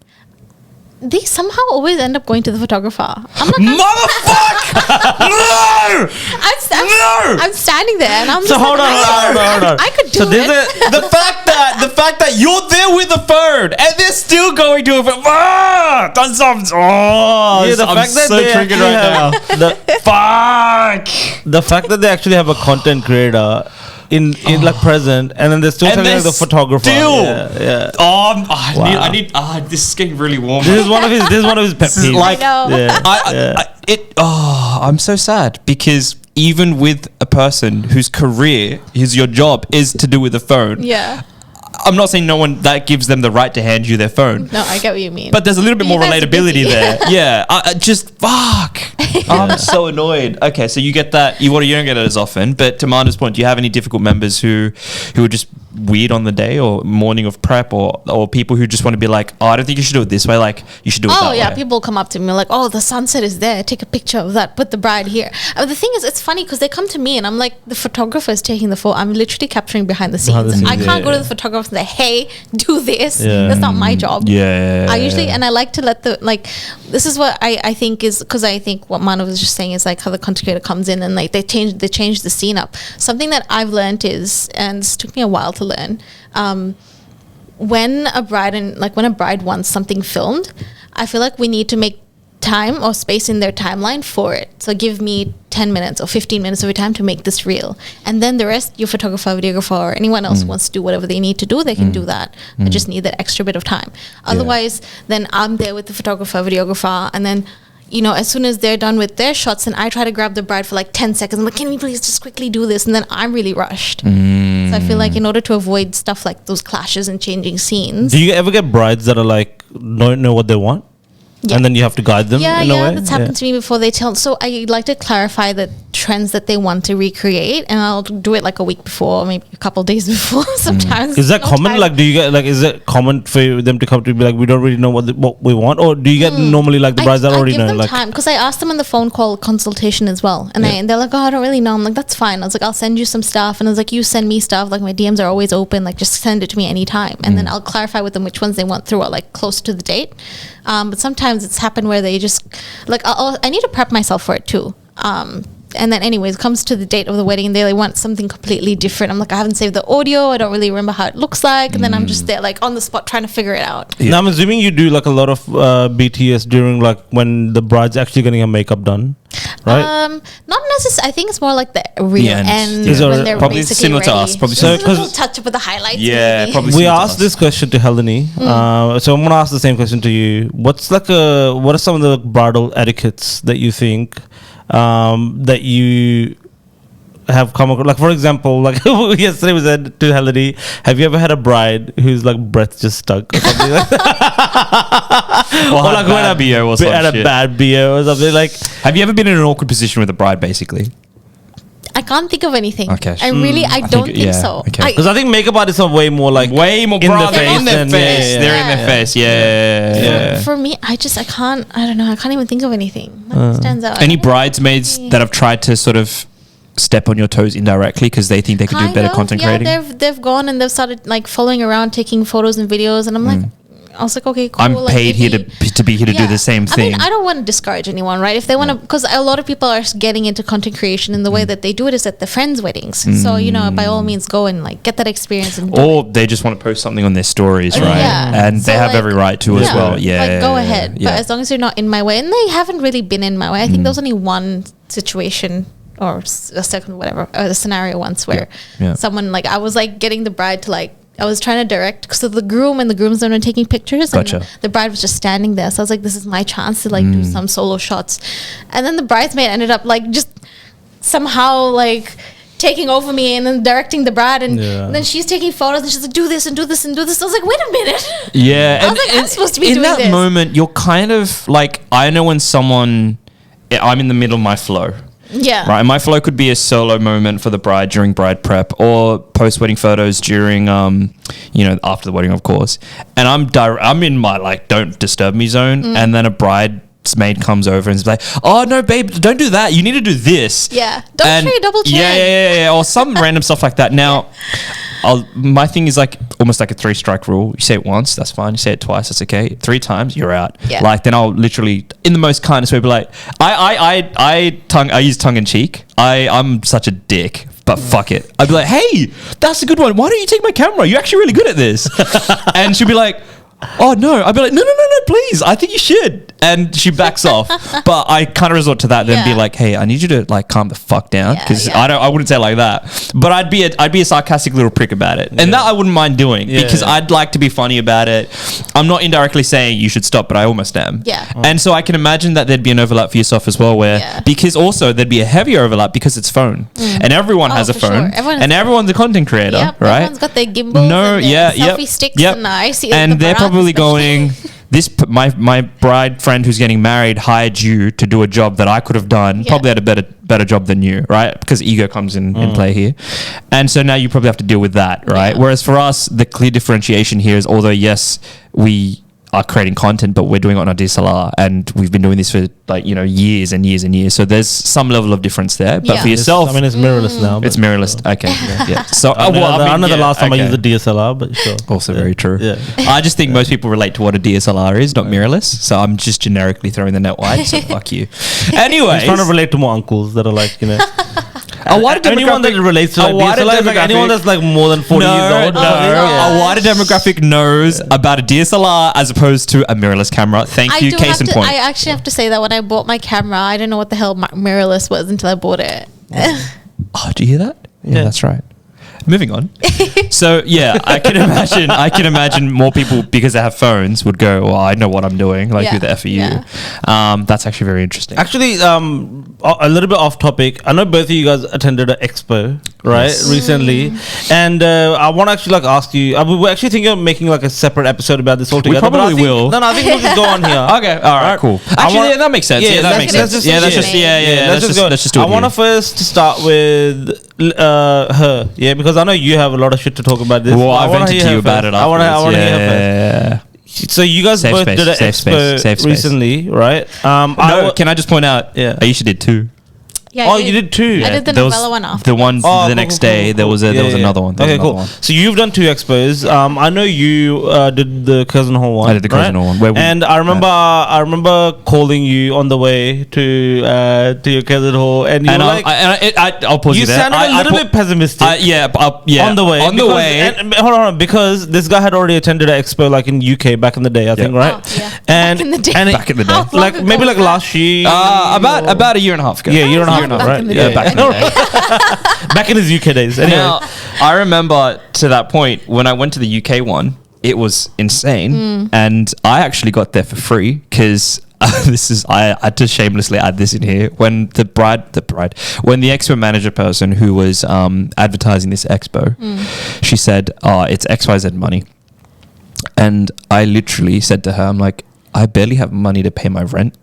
They somehow always end up going to the photographer. I'm like, motherfucker! No! I'm standing there and I'm so just hold on. I could do it. The fact that you're there with the phone and they're still going to a phone. I'm so triggered right now. The fact that they actually have a content creator in like present, and then they're still telling like the photographer. I need. This is getting really warm. This is one of his pet peeves. Like, I'm so sad, because even with a person whose career, your job is to do with the phone. I'm not saying no one that gives them the right to hand you their phone. No, I get what you mean. But there's a little bit more relatability there. I just fuck. I'm so annoyed. Okay, so you get that. You don't get it as often. But to Manav's point, do you have any difficult members who are just weird on the day or morning of prep, or people who just want to be like, oh, I don't think you should do it this way. Like you should do it that way. People come up to me like, oh, the sunset is there. Take a picture of that. Put the bride here. The thing is, it's funny because they come to me and I'm like, the photographer is taking the photo. I'm literally capturing behind the scenes. I can't go to the photographer and say, hey, do this. That's not my job. I usually, and I like to let this is what I think is, because I think what Manav was just saying is like how the content creator comes in and like they change the scene up. Something that I've learned is, and this took me a while to learn, when a bride wants something filmed, I feel like we need to make time or space in their timeline for it. So give me 10 minutes or 15 minutes of your time to make this real, and then the rest, your photographer, videographer, or anyone else wants to do whatever they need to do, they can do that. I just need that extra bit of time. Otherwise, then I'm there with the photographer, videographer, and then as soon as they're done with their shots, and I try to grab the bride for like 10 seconds. I'm like, can we please just quickly do this? And then I'm really rushed. So I feel like in order to avoid stuff like those clashes and changing scenes. Do you ever get brides that are like, don't know what they want? And then you have to guide them in a way? That's happened to me before. They tell. So I like to clarify the trends that they want to recreate, and I'll do it like a week before, maybe a couple of days before sometimes. Is that common? Like, do you get like, is it common for them to come to be like, we don't really know what we want? Or do you get normally like the brides that already know? I give them time, because I asked them on the phone call consultation as well. And they're like, oh, I don't really know. I'm like, that's fine. I was like, I'll send you some stuff. And I was like, you send me stuff. Like my DMs are always open. Like just send it to me anytime. And then I'll clarify with them which ones they want through, or like close to the date. But sometimes it's happened where they just like, I need to prep myself for it too. And then anyways, comes to the date of the wedding, they want something completely different. I'm like, I haven't saved the audio. I don't really remember how it looks like. And then I'm just there like on the spot trying to figure it out. Now I'm assuming you do like a lot of BTS during like when the bride's actually getting her makeup done. right? Not necessarily. I think it's more like the real end, end yeah. So when they're probably basically similar to ready. us, probably Just a similar- little touch up with the highlights. Yeah, maybe. probably We similar to asked us. this question to Helene, so I'm gonna ask the same question to you. What are some of the bridal etiquettes that you think that you have come across? Like, for example, like yesterday we said to Helene, have you ever had a bride whose like breath just stuck or something like that? Or had like bad BO or some had a shit. bad BO or something like. Have you ever been in an awkward position with a bride, basically? I can't think of anything. Okay. I don't think so. okay. I- Because I think makeup artists are way more like Way more in bro, the they're face in their and- face. yeah, They're in their face. Yeah. For me, I can't. I don't know. I can't even think of anything that stands out. Any bridesmaids that have tried to sort of step on your toes indirectly because they think they could do Kind better of, content yeah, creating? they've gone and they've started like following around, taking photos and videos, and I'm like, I was like, okay, cool. I'm like, paid here maybe- to be here to do the same I thing. mean, I don't want to discourage anyone, right? If they want to, because a lot of people are getting into content creation, and the way that they do it is at their friends' weddings. So by all means, go and like get that experience and do Or they just want to post something on their stories, right? Yeah. And So, they have like, every right to as well. Yeah. Like, go ahead. Yeah. But as long as you're not in my way, and they haven't really been in my way. I think there was only one situation or a second, whatever, a scenario once where Yeah. someone, like, I was like getting the bride to like, I was trying to direct, so the groom and the groomsmen were taking pictures, Gotcha. and the bride was just standing there. So I was like, this is my chance to like do some solo shots. And then the bridesmaid ended up like just somehow like taking over me and then directing the bride, and then she's taking photos and she's like, do this and do this and do this. I was like, wait a minute. Yeah. I was like, I'm supposed to be in doing that this. moment, you're kind of like, I know when I'm in the middle of my flow. Yeah. Right, and my flow could be a solo moment for the bride during bride prep, or post-wedding photos during, after the wedding, of course. And I'm in my like don't disturb me zone, and then a bridesmaid comes over and is like, "Oh no, babe, don't do that. You need to do this." Yeah. Don't show your double chin. Yeah, or some random stuff like that. Now, my thing is like almost like a 3-strike rule. You say it once, that's fine. You say it twice, that's okay. 3 times, you're out. Yeah. Like then I'll literally, in the most kindest way, be like, I use tongue in cheek. I'm such a dick, but fuck it. I'd be like, hey, that's a good one. Why don't you take my camera? You're actually really good at this. And she'll be like, oh no. I'd be like, no, please. I think you should. And she backs off. But I kind of resort to that, then be Yeah. like, hey, I need you to like calm the fuck down, Yeah, because yeah. I wouldn't say it like that. But I'd be a sarcastic little prick about it, and that I wouldn't mind doing because I'd like to be funny about it. I'm not indirectly saying you should stop, but I almost am. Yeah. And so I can imagine that there'd be an overlap for yourself as well, where because also there'd be a heavier overlap because it's phone, and everyone Oh, has a for sure. phone, Everyone and has- everyone's a content creator, Yep, right? everyone's got their gimbals and their selfie sticks, and I see and the they're Barack probably especially. going, my bride friend who's getting married hired you to do a job that I could have done, probably had a better job than you, right? Because ego comes in play here. And so now you probably have to deal with that, right? Yeah. Whereas for us, the clear differentiation here is, although yes, we are creating content, but we're doing it on a DSLR, and we've been doing this for like years and years and years. So there's some level of difference there. But Yeah. for yourself, it's mirrorless now. it's but- mirrorless. Okay, yeah. So I know the last time I used a DSLR, but sure. also very true. Yeah. I just think most people relate to what a DSLR is, not mirrorless. So I'm just generically throwing the net wide. So fuck you. Anyway, I'm trying to relate to more uncles that are like, a wider anyone that demographic relates to like a wider DSLR is like anyone demographic- that's like more than 40 years old. a wider demographic knows about a DSLR as opposed to a mirrorless camera. Thank you. Case in point. I actually have to say that when I bought my camera, I didn't know what the hell mirrorless was until I bought it. Oh, do you hear that? Yeah, Yeah. that's right. Moving on. So yeah, I can imagine more people, because they have phones, would go, well, I know what I'm doing. Like, who Yeah, the F are you? yeah. That's actually very interesting. Actually, a little bit off topic. I know both of you guys attended an expo, right, Yes. recently, and I want to actually like ask you. We're actually thinking of making like a separate episode about this altogether. but probably I think- will. No, I think we'll just go on here. Okay, all right, cool. I Actually, wanna- yeah, that makes sense. Yeah, that let's- makes let's sense. just- Yeah, let's just, let's just do it. I want to here. first start with her, yeah, because I know you have a lot of shit to talk about this. Well, I wanna vented hear to her you about it first. I want afterwards. to hear her first. Yeah. So you guys Safe both space, did an safe expo space, safe space. recently, right? No, can I just point out? Yeah. Aisha did too. Yeah, Oh, you did two. I did the There was novella one after. the one Oh, the cool, next cool, day. cool, There was cool. another one. There was Okay, another cool. one. So you've done two expos. I know you did the Cousin Hall one. I did the Cousin Hall one. And I remember calling you on the way to your Cousin Hall, and you were like, I'll pause you you there. sounded a little bit pessimistic. Yeah. On the way. On the because- way. and hold on, because this guy had already attended an expo like in UK back in the day, I think, right? Oh, yeah. And Back in the day. and Back in the day. How long like ago maybe was like that? last year. About a year and a half ago. Yeah, year and a half, Back right? in the Yeah, day. back in the day. Back in his UK days. Anyway. Now, I remember to that point when I went to the UK one, it was insane, and I actually got there for free because I had to shamelessly add this in here. When the expo manager person who was advertising this expo, she said, "It's XYZ money," and I literally said to her, "I'm like, I barely have money to pay my rent.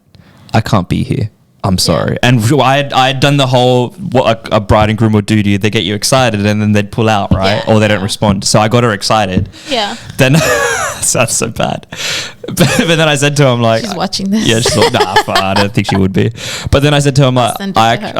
I can't be here. I'm sorry." And I had done the whole what a bride and groom would do to you. They get you excited and then they'd pull out, right? Yeah. Or they don't respond. So I got her excited. Yeah. Then sounds so bad. But then I said to him like, She's watching this. yeah, she's like, nah, fuck, I don't think she would be. But then I said to him like, Send it to her.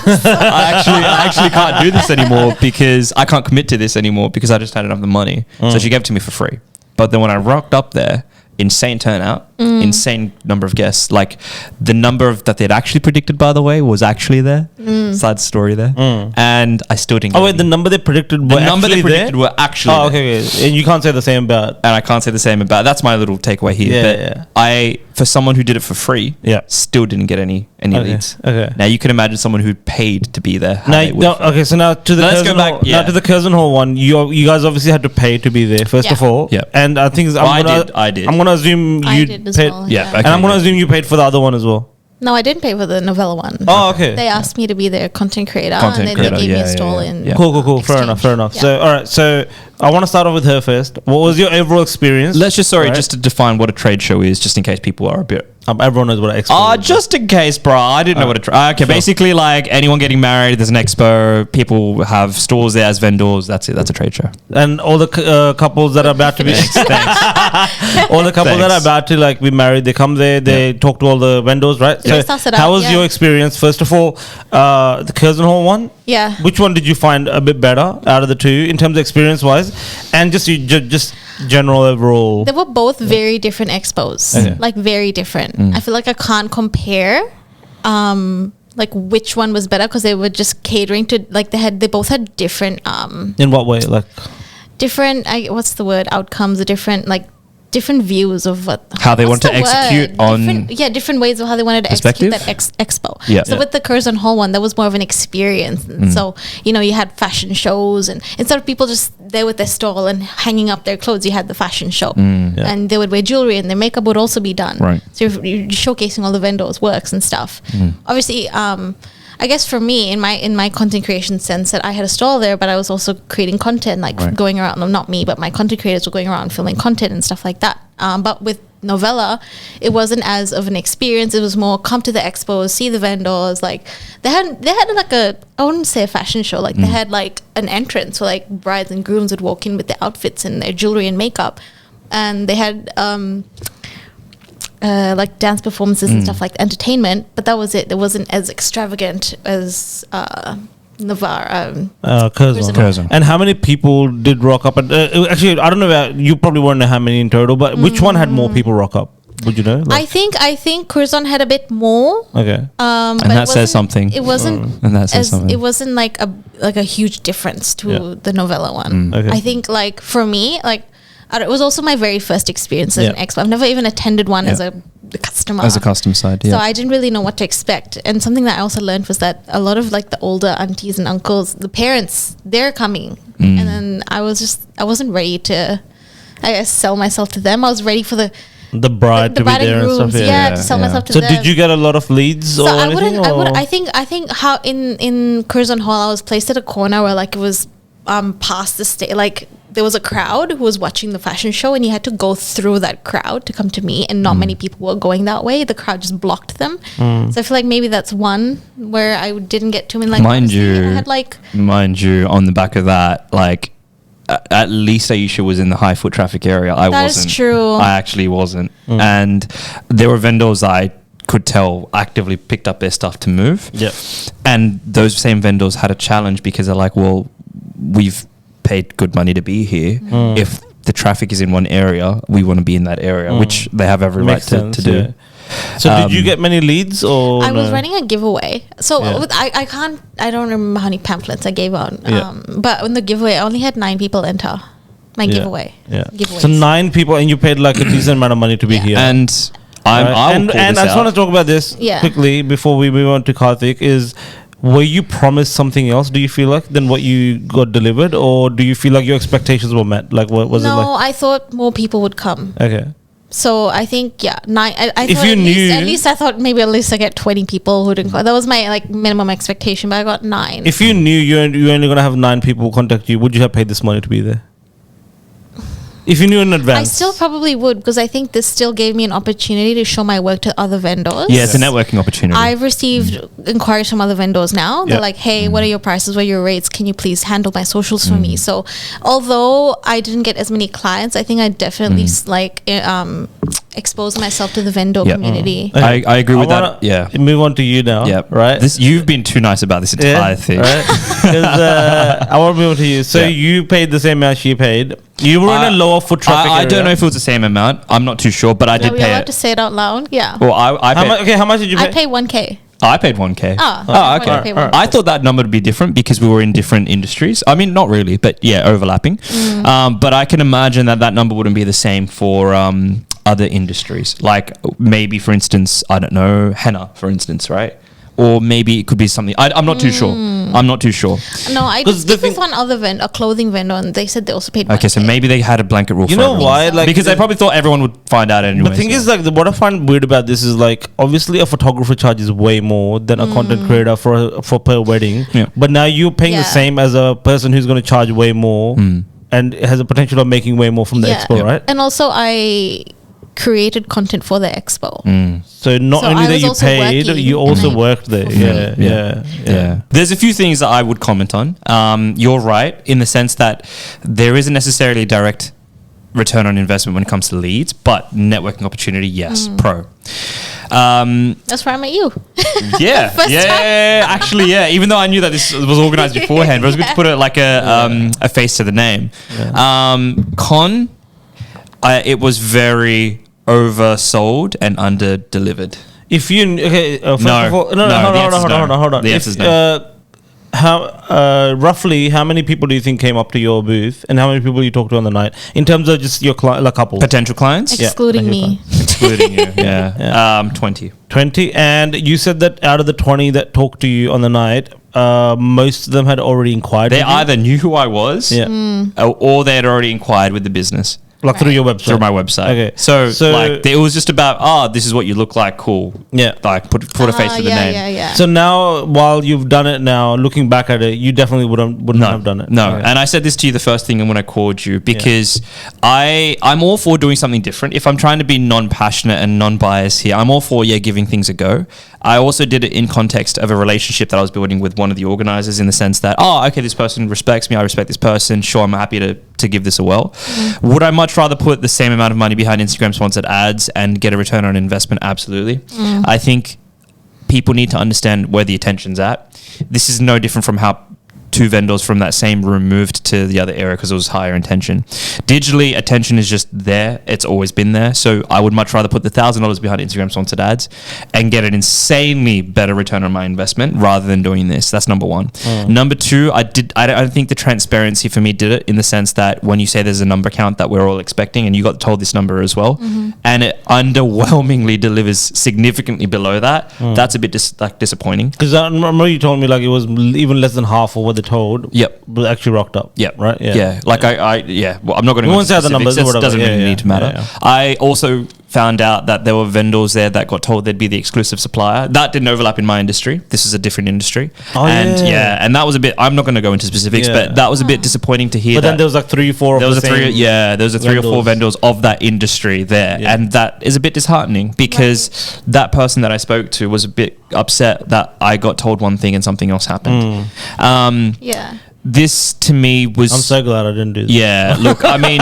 I actually can't do this anymore because I can't commit to this anymore because I just had enough of the money. So she gave it to me for free. But then when I rocked up there, insane turnout, insane number of guests. Like the number of that they'd actually predicted, by the way, was actually there. Side story there, and I still didn't. Oh get wait, any. the number they predicted were The number they actually predicted there? were actually. Oh, there. okay. And you can't say the same about. And I can't say the same about. That's my little takeaway here. Yeah, but yeah. I, for someone who did it for free, Yeah. still didn't get any Okay, leads. okay. Now you can imagine someone who paid to be there. how Now, they would no, feel. okay, so now to the Let's go Cousin back, Hall, yeah. now to the Cousin Hall one. You guys obviously had to pay to be there first of Yeah. all. Yeah. And I think I did. I'm gonna assume I you did as paid. well, Yeah, yeah. okay. And I'm gonna assume you paid for the other one as well. No, I didn't pay for the novella one. Oh, okay. They asked me to be their content creator, Content and then creator, they gave me yeah, a stall yeah, in. yeah. Cool. Fair exchange. enough. Yeah. So, all right. So, I want to start off with her first. What was your overall experience? Let's just Right? just to define what a trade show is, just in case people are a bit. Everyone knows what an expo is. Just in case, bro. I didn't know what a okay. Sure. Basically, like anyone getting married, there's an expo. People have stalls there as vendors. That's it. That's a trade show. And all the couples that are about to be all the couples that are Thanks. about to like be married, they come there, they talk to all the vendors, right? They suss it how out, was yeah. your experience? First of all, the Cousin Hall one. Yeah. Which one did you find a bit better out of the two in terms of experience wise, and just general overall? They were both very different expos, Okay. like very different. I feel like I can't compare, like which one was better because they were just catering to like they both had different In what way? Like, different what's the word outcomes, a different like different views of How they what's want to the execute word? on different ways of how they wanted to perspective? execute that expo. Yeah. So Yeah. with the Curzon Hall one, that was more of an experience. And so you had fashion shows, and instead of people just there with their stall and hanging up their clothes, you had the fashion show, Yeah. and they would wear jewelry, and their makeup would also be done. Right. So you're showcasing all the vendors' works and stuff. Obviously, I guess for me, in my content creation sense, that I had a stall there, but I was also creating content, like Right. going around. No, not me, but my content creators were going around filming content and stuff like that. But with novella, it wasn't as of an experience. It was more come to the expos, see the vendors. Like they had like I wouldn't say a fashion show. Like they had like an entrance where like brides and grooms would walk in with their outfits and their jewelry and makeup, and they had like dance performances and stuff like that, entertainment, but that was it. It wasn't as extravagant as Navarre. Curzon. And how many people did rock up? Actually, I don't know about you. Probably won't know how many in total, but which one had more people rock up? Would you know? I think Curzon had a bit more. Okay. But that it says wasn't- something. It wasn't. And that says as, something. It wasn't like a huge difference to Yeah. the novella one. Okay. I think like for me, like it was also my very first experience as an Yeah. expo. I've never even attended one as Yeah. a customer. as a custom side. So Yeah. I didn't really know what to expect. And something that I also learned was that a lot of like the older aunties and uncles, the parents, they're coming. And then I wasn't ready to, I guess, sell myself to them. I was ready for the bride to be bride there and grooms, stuff. yeah, to sell myself to So them. did you get a lot of leads So or I anything? wouldn't. or? I think how in Curzon Hall I was placed at a corner where like it was past the stage. Like there was a crowd who was watching the fashion show, and you had to go through that crowd to come to me. And not many people were going that way. The crowd just blocked them. So I feel like maybe that's one where I didn't get too many. Like Mind honestly, you, I had like Mind you, on the back of that, like at least Aisha was in the high foot traffic area. I That is wasn't. true. I actually wasn't. And there were vendors I could tell actively picked up their stuff to move. Yeah. And those same vendors had a challenge because they're like, well, we've paid good money to be here. If the traffic is in one area, we want to be in that area, which they have every Makes right sense, to do. yeah. So did you get many leads or I was no? running a giveaway. So Yeah. I don't remember how many pamphlets I gave out. Yeah. But in the giveaway, I only had 9 people enter my Yeah. giveaway. Yeah. Giveaways. So 9 people, and you paid like a decent amount of money to be here. And I will call and this I just out. want to talk about this Yeah. quickly before we move on to Kartik. Were you promised something else? Do you feel like than what you got delivered, or do you feel like your expectations were met? Like what was it No, like? I thought more people would come. Okay. So I think 9. I If thought you at least I thought maybe at least I get 20 people who didn't come. That was my like minimum expectation, but I got 9. If you knew you're only gonna have 9 people contact you, would you have paid this money to be there? If you knew in advance, I still probably would, because I think this still gave me an opportunity to show my work to other vendors. Yeah, it's a networking opportunity. I've received inquiries from other vendors now. They're Yeah. like, hey, what are your prices? What are your rates? Can you please handle my socials for me? So although I didn't get as many clients, I think I definitely exposed myself to the vendor Yeah. community. I agree with wanna that. Yeah. Move on to you now. Yeah. Right. You've been too nice about this entire thing. Right. 'Cause, I want to move on to you. So Yeah. you paid the same amount she paid. You were in a lower foot traffic I area. don't know if it was the same amount. I'm not too sure, but I Are did we pay allowed it. to say it out loud? Yeah. Well, I paid, How much did you pay? I pay 1K. I paid 1K. Ah, Oh, okay. okay. I paid I thought that number would be different because we were in different industries. I mean, not really, but yeah, overlapping. But I can imagine that number wouldn't be the same for other industries. Like maybe, for instance, I don't know, henna, for instance, right? Or maybe it could be something. I'm not too sure. I'm not too sure. No, I 'Cause just the did with thing- one other vendor, a clothing vendor, and they said they also paid 1K. Okay, so maybe they had a blanket rule You for know everyone. why? Like because they probably thought everyone would find out anyway. The thing is, like, what I find weird about this is, like, obviously a photographer charges way more than a content creator for per wedding. Yeah. But now you're paying the Yeah. same as a person who's going to charge way more, and it has a potential of making way more from the expo, right? And also, I created content for the expo. So not So only I that was you also paid, working you and also I worked there. fulfilled. Yeah. There's a few things that I would comment on. You're right in the sense that there isn't necessarily a direct return on investment when it comes to leads, but networking opportunity, yes, pro. That's where I met you. Yeah, First yeah, time. yeah, actually, yeah. Even though I knew that this was organized beforehand, but it was good to put it like a face to the name. It was very oversold and under delivered. If you first No. of all, No, the answer's no. hold on. The answer's no. Roughly how many people do you think came up to your booth, and how many people you talked to on the night in terms of just your like couple? Potential clients, Excluding me. excluding you. Yeah, 20. 20, and you said that out of the 20 that talked to you on the night, most of them had already inquired. They with you? either knew who I was, or they had already inquired with the business. like through your website. Through my website. Okay. So like it was just about, this is what you look like, cool. Yeah. Like put a face to the name. Yeah. So now, while you've done it now, looking back at it, you definitely wouldn't have done it. No, Okay. and I said this to you the first thing when I called you because I'm all for doing something different. If I'm trying to be non-passionate and non-biased here, I'm all for giving things a go. I also did it in context of a relationship that I was building with one of the organizers, in the sense that, okay, this person respects me, I respect this person, sure, I'm happy to give this a whirl. Mm-hmm. Would I much rather put the same amount of money behind Instagram sponsored ads and get a return on investment? Absolutely. I think people need to understand where the attention's at. This is no different from how two vendors from that same room moved to the other area because it was higher intention. Digitally, attention is just there. It's always been there. So I would much rather put the $1,000 behind Instagram sponsored ads and get an insanely better return on my investment rather than doing this. That's number one. Number two, I don't think the transparency for me did it, in the sense that when you say there's a number count that we're all expecting, and you got told this number as well, and it underwhelmingly delivers significantly below that, that's a bit disappointing. Because I remember you told me like it was even less than half of what they told. Yep. But actually rocked up. Yep. Right. Yeah. Like well, I'm not going to We go won't into say the numbers, specifics. It whatever. doesn't Yeah, really yeah. need to matter. Yeah. I also found out that there were vendors there that got told they'd be the exclusive supplier. That didn't overlap in my industry. This is a different industry. And that was a bit, I'm not going to go into specifics, but that was a bit disappointing to hear. But then there was like 3 or 4 there of was the same there was 3 or 4 vendors of that industry there, and that is a bit disheartening, because that person that I spoke to was a bit upset that I got told one thing and something else happened. Yeah. this to me was. I'm so glad I didn't do this. Yeah, look, I mean,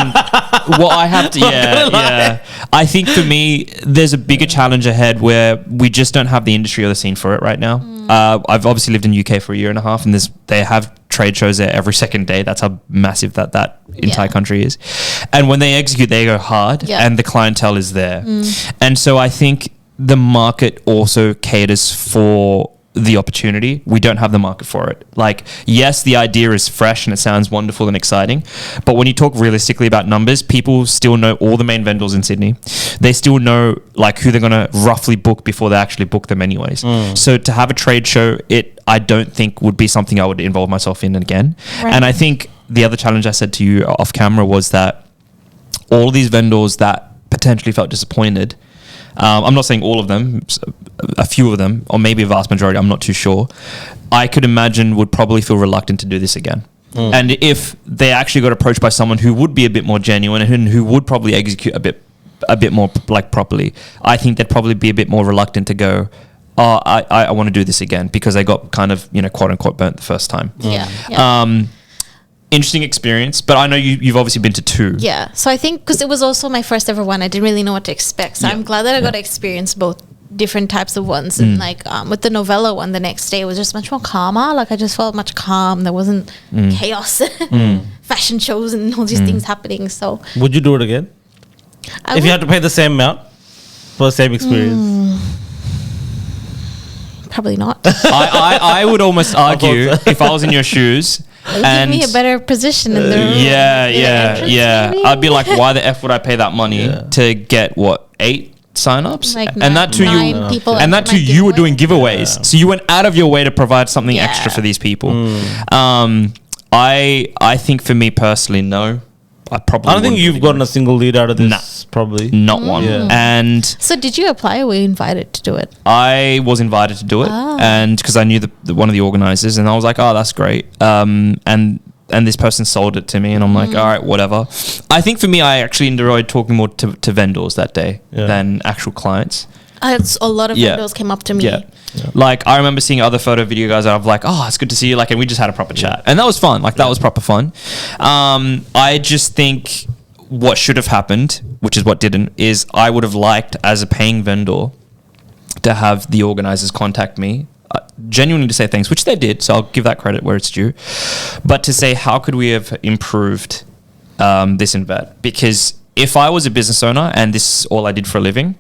what I have to, yeah. I think for me, there's a bigger challenge ahead where we just don't have the industry or the scene for it right now. I've obviously lived in UK for a year and a half, and they have trade shows there every second day. That's how massive that entire country is. And when they execute, they go hard, and the clientele is there. And so I think the market also caters for the opportunity. We don't have the market for it. Like, yes, the idea is fresh and it sounds wonderful and exciting, but when you talk realistically about numbers, people still know all the main vendors in Sydney. They still know like who they're going to roughly book before they actually book them anyways. So to have a trade show, I don't think would be something I would involve myself in again. Right. And I think the other challenge I said to you off camera was that all these vendors that potentially felt disappointed, I'm not saying all of them, a few of them, or maybe a vast majority, I'm not too sure, I could imagine would probably feel reluctant to do this again. And if they actually got approached by someone who would be a bit more genuine and who would probably execute a bit more like properly, I think they'd probably be a bit more reluctant to go, oh, I want to do this again, because they got kind of, quote unquote burnt the first time. Interesting experience, but I know you've obviously been to 2. Yeah, so I think because it was also my first ever one, I didn't really know what to expect. So I'm glad that I got to experience both different types of ones. And like with the novella one, the next day it was just much more calmer. Like I just felt much calm. There wasn't chaos, fashion shows and all these things happening. So would you do it again? If you had to pay the same amount for the same experience? Probably not. I would almost argue if I was in your shoes. And give me a better position in the room. Yeah. I'd be like, why the F would I pay that money to get 8 sign-ups? Like and that too you were doing giveaways. So you went out of your way to provide something extra for these people. I think for me personally, no. I don't think you've gotten a single lead out of this. Nah, probably not one. And so did you apply or were you invited to do it? I was invited to do it, and because I knew the one of the organizers, and I was like, oh, that's great. And this person sold it to me, and I'm like, all right, whatever. I think for me, I actually enjoyed talking more to vendors that day than actual clients. A lot of vendors came up to me. Like I remember seeing other photo video guys and I'm like, oh, it's good to see you. Like, and we just had a proper chat, and that was fun. Like that was proper fun. I just think what should have happened, which is what didn't, is I would have liked as a paying vendor to have the organizers contact me, genuinely to say thanks, which they did. So I'll give that credit where it's due, but to say how could we have improved this event? Because if I was a business owner and this is all I did for a living,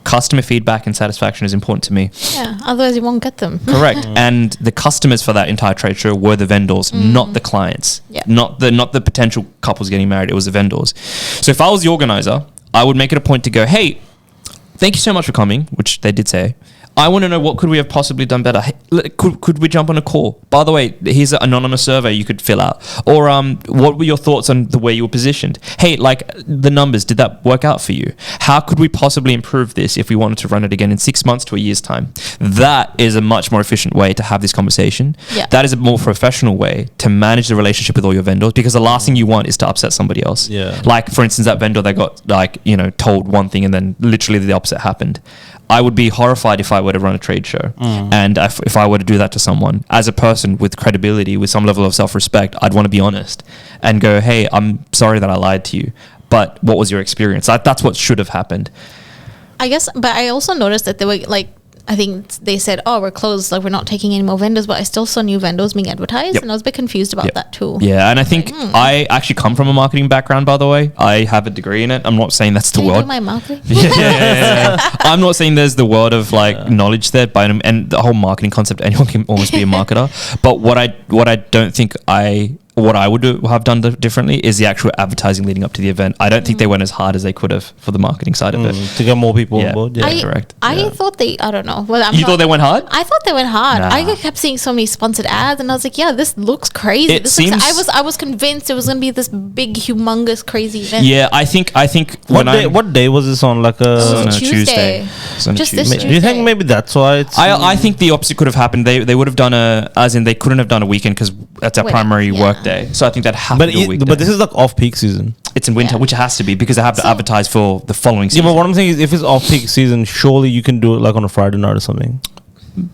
customer feedback and satisfaction is important to me. Yeah, otherwise you won't get them. Correct. And the customers for that entire trade show were the vendors, not the clients. Yeah. Not the potential couples getting married. It was the vendors. So if I was the organizer, I would make it a point to go, hey, thank you so much for coming, which they did say. I want to know what could we have possibly done better. Hey, could we jump on a call? By the way, here's an anonymous survey you could fill out. Or what were your thoughts on the way you were positioned? Hey, like the numbers, did that work out for you? How could we possibly improve this if we wanted to run it again in 6 months to a year's time? That is a much more efficient way to have this conversation. Yeah. That is a more professional way to manage the relationship with all your vendors, because the last thing you want is to upset somebody else. Yeah. Like for instance, that vendor that got told one thing and then literally the opposite happened. I would be horrified if I were to run a trade show. And if I were to do that to someone, as a person with credibility, with some level of self-respect, I'd want to be honest and go, hey, I'm sorry that I lied to you, but what was your experience? That's what should have happened. I guess, but I also noticed that they were like, I think they said, oh, we're closed, like we're not taking any more vendors, but I still saw new vendors being advertised, and I was a bit confused about that too. Yeah, and I think I actually come from a marketing background, by the way. I have a degree in it. I'm not saying that's the word. Do my marketing? Yeah. I'm not saying there's the word of knowledge there, and the whole marketing concept, anyone can almost be a marketer. But what I don't think what I would have done differently is the actual advertising leading up to the event. I don't think they went as hard as they could have for the marketing side of it. To get more people on board? Yeah, correct. I thought I don't know. Well, you thought they went hard? I thought they went hard. Nah. I kept seeing so many sponsored ads and I was like, yeah, this looks crazy. I was convinced it was going to be this big, humongous, crazy event. Yeah, I think what day was this on? Like on a Tuesday. Just this Tuesday. Do you think maybe that's why I think the opposite could have happened. They would have done they couldn't have done a weekend because that's our primary work day. So I think that happened a weekday. But this is like off-peak season. It's in winter, which it has to be because they have to advertise for the following season. Yeah, but what I'm saying is if it's off-peak season, surely you can do it like on a Friday night or something.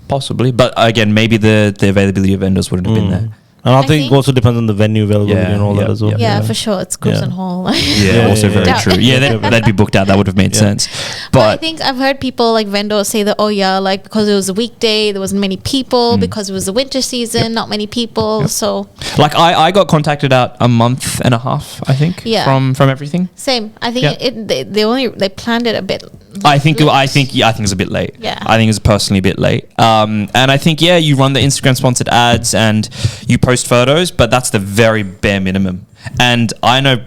Possibly. But again, maybe the availability of vendors wouldn't have been there. And I think it also depends on the venue availability and all that as well. Yeah, for sure. It's Cruise and Hall. Also very true. Yeah, they'd be booked out. That would have made sense. But I think I've heard people like vendors say that, oh yeah, like because it was a weekday, there wasn't many people. Because it was the winter season, not many people. So like I got contacted out a month and a half, I think, from everything. Same. I think they planned it a bit. I think it's a bit late. Yeah. I think it's personally a bit late. And I think you run the Instagram sponsored ads and you post photos, but that's the very bare minimum. And I know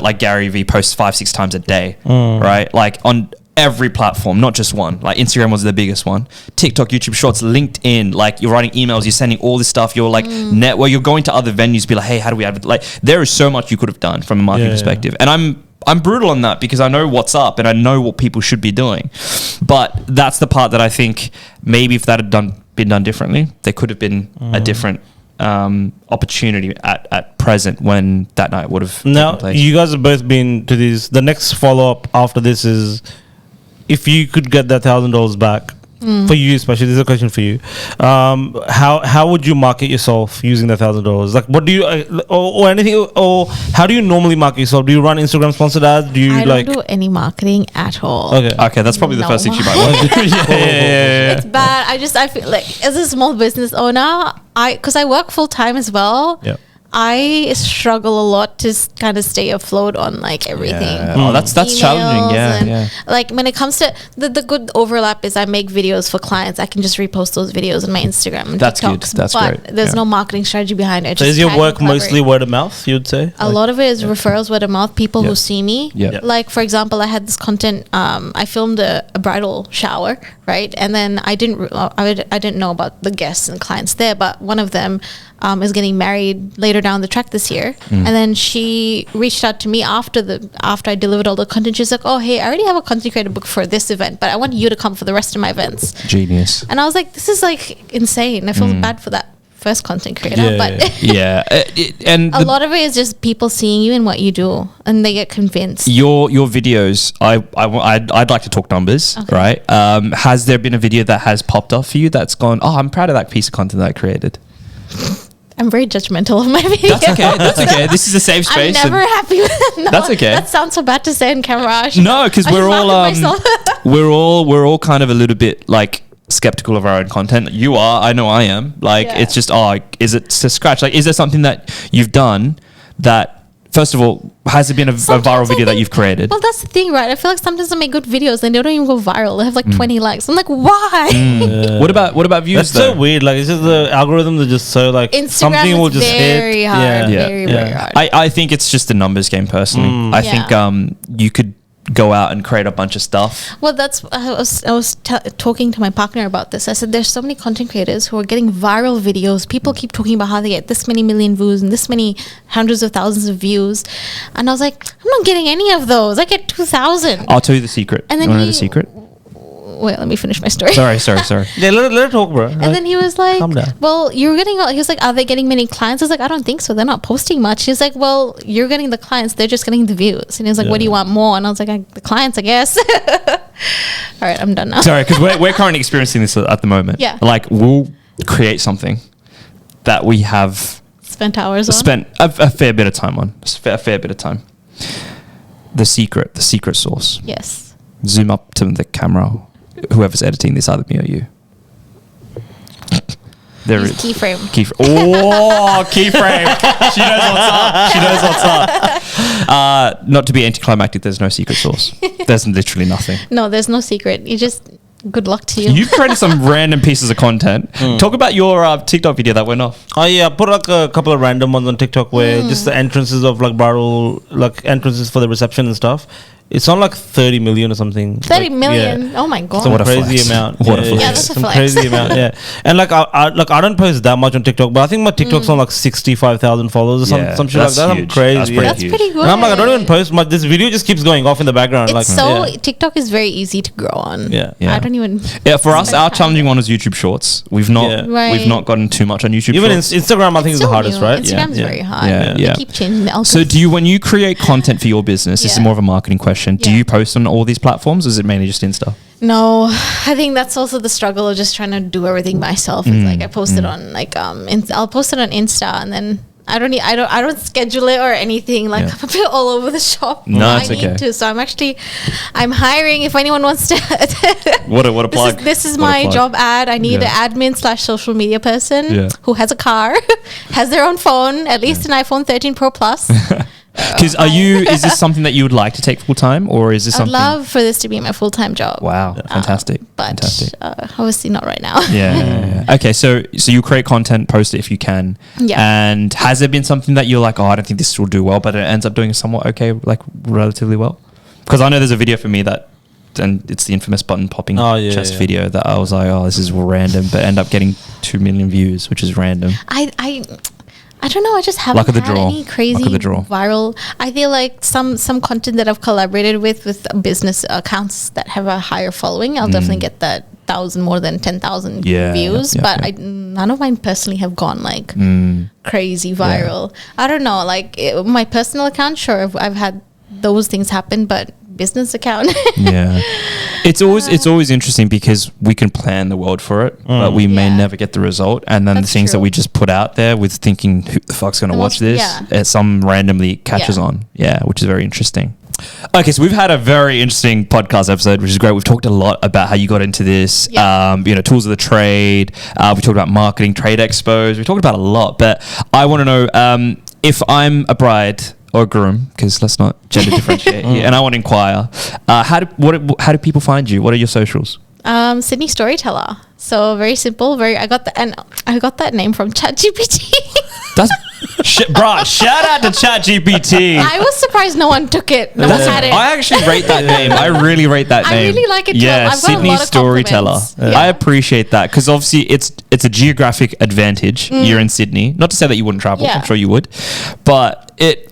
like Gary V posts 5-6 times a day, right? Like on every platform, not just one. Like Instagram was the biggest one. TikTok, YouTube Shorts, LinkedIn. Like you're writing emails, you're sending all this stuff. You're like you're going to other venues, be like, hey, how do we advertise? Like there is so much you could have done from a marketing perspective, and I'm brutal on that because I know what's up and I know what people should be doing. But that's the part that I think maybe if that had been done differently, there could have been a different opportunity at present when that night would have taken place. You guys have both been to these. The next follow-up after this is if you could get that $1,000 back, for you especially, this is a question for you. How would you market yourself using the $1,000? Like, what do you or anything? Or how do you normally market yourself? Do you run Instagram sponsored ads? Do you I don't do any marketing at all. Okay, that's probably the first thing she might want to do. It's bad. I feel like as a small business owner, because I work full time as well. Yeah. I struggle a lot to kind of stay afloat on like everything. Oh, that's challenging. Yeah. Like when it comes to the good overlap is I make videos for clients. I can just repost those videos on my Instagram and that's TikToks. Good. That's but great. There's no marketing strategy behind it. So is your work mostly word of mouth, you'd say? A lot of it is referrals, word of mouth, people who see me. Yeah. Like for example, I had this content, I filmed a bridal shower, right? And then I didn't know about the guests and clients there, but one of them is getting married later down the track this year, and then she reached out to me after I delivered all the content. She's like, oh hey, I already have a content creator book for this event, but I want you to come for the rest of my events. Genius. And I was like, this is like insane. I feel bad for that first content creator, but and a lot of it is just people seeing you and what you do, and they get convinced. Your videos, I'd like to talk numbers, right? Has there been a video that has popped off for you that's gone, oh, I'm proud of that piece of content that I created? I'm very judgmental of my videos. That's okay. This is a safe space. I'm never happy with it. No, that's okay. That sounds so bad to say in camera. No, because we're all kind of a little bit like skeptical of our own content. You are, I know I am. Like it's just, is it to scratch? Like, is there something that you've done that, first of all, has there been a viral video that you've created? Well, that's the thing, right? I feel like sometimes I make good videos and they don't even go viral. They have like 20 likes. I'm like, why? What about views? That's so weird. Like, it's just the algorithms are just so like Instagram something will just very hit. Hard, very hard. I think it's just a numbers game. Personally, I think you could go out and create a bunch of stuff. Well, that's I was talking to my partner about this. I said there's so many content creators who are getting viral videos. People keep talking about how they get this many million views and this many hundreds of thousands of views, and I was like, I'm not getting any of those. I get 2,000. I'll tell you the secret. And then you want to know the secret? Wait, let me finish my story. Sorry. Yeah, let her talk, bro. And then he was like, well, you're getting, he was like, are they getting many clients? I was like, I don't think so. They're not posting much. He's like, well, you're getting the clients. They're just getting the views. And he was like, what do you want more? And I was like, the clients, I guess. All right, I'm done now. Sorry, because we're currently experiencing this at the moment. Yeah. Like, we'll create something that we have spent hours on. Spent a fair bit of time on. A fair bit of time. The secret sauce. Yes. Zoom up to the camera. Whoever's editing this, either me or you. There is keyframe. Oh, keyframe. She knows what's up. Not to be anticlimactic, there's no secret sauce. There's literally nothing. No, there's no secret. You just, good luck to you. You've created some random pieces of content. Talk about your TikTok video that went off. Oh yeah, put like a couple of random ones on TikTok where just the entrances of like bridal, like entrances for the reception and stuff. It's on like 30 million or something. 30 million? Yeah. Oh my god! Some crazy amount. What a flex. Yeah, that's a some flex. crazy amount. Yeah, and like I don't post that much on TikTok, but I think my TikTok's on like 65,000 followers or some shit like that. I'm crazy. That's pretty good. And I'm like, I don't even post much. This video just keeps going off in the background. It's TikTok is very easy to grow on. Yeah. I don't even. Yeah, for us, our challenging one is YouTube Shorts. We've not gotten too much on YouTube. Even Shorts. Instagram, I think is the hardest, right? Instagram's very hard. Yeah. They keep changing the algorithm. So, do you, when you create content for your business, this is more of a marketing question. question. Do Yeah. you post on all these platforms, or is it mainly just Insta? No, I think that's also the struggle of just trying to do everything myself. It's like I post it on like I'll post it on Insta, and then I don't schedule it or anything. Like Yeah. I'm a bit all over the shop. No, I it's need okay. to. So I'm hiring if anyone wants to. What a plug. This is What a my plug. job ad. I need Yeah. an admin/social media person Yeah. who has a car, has their own phone, at least an iPhone 13 Pro Plus. Because is this something that you would like to take full time, or is this I'd something? love for this to be my full-time job. Wow, fantastic. But Fantastic. obviously not right now. Yeah. Okay, so you create content, post it if you can. Yeah. And has there been something that you're like, oh, I don't think this will do well, but it ends up doing somewhat okay, like relatively well? Because I know there's a video for me that, and it's the infamous button popping chest video that I was like, oh, this is random, but end up getting 2 million views, which is random. I don't know. I just haven't Luck of the had draw. any crazy Luck of the draw. viral. I feel like some content that I've collaborated with business accounts that have a higher following, I'll definitely get that more than 10,000 Yeah, views. yeah, but yeah. none of mine personally have gone like crazy viral. I don't know. Like my personal account, sure, I've had those things happen, but business account. Yeah. It's always interesting because we can plan the world for it, but we may Yeah. never get the result. And then That's the things that true. we just put out there with thinking, who the fuck's going to The watch most- this? Some randomly catches Yeah. on. Yeah, which is very interesting. Okay, so we've had a very interesting podcast episode, which is great. We've talked a lot about how you got into this, Yeah. tools of the trade. We talked about marketing, trade expos. We talked about a lot, but I want to know if I'm a bride or a groom, because let's not gender differentiate here, and I want to inquire, how do people find you? What are your socials? Sydney Storyteller. So very simple. I got that name from ChatGPT. That's shout out to ChatGPT. I was surprised no one took it. No one had it. I actually rate that name. I really rate that I name. really like it too. Yeah, I've got a Sydney lot of Storyteller. compliments. Yeah. I appreciate that because obviously it's a geographic advantage. You're in Sydney. Not to say that you wouldn't travel. Yeah. I'm sure you would, but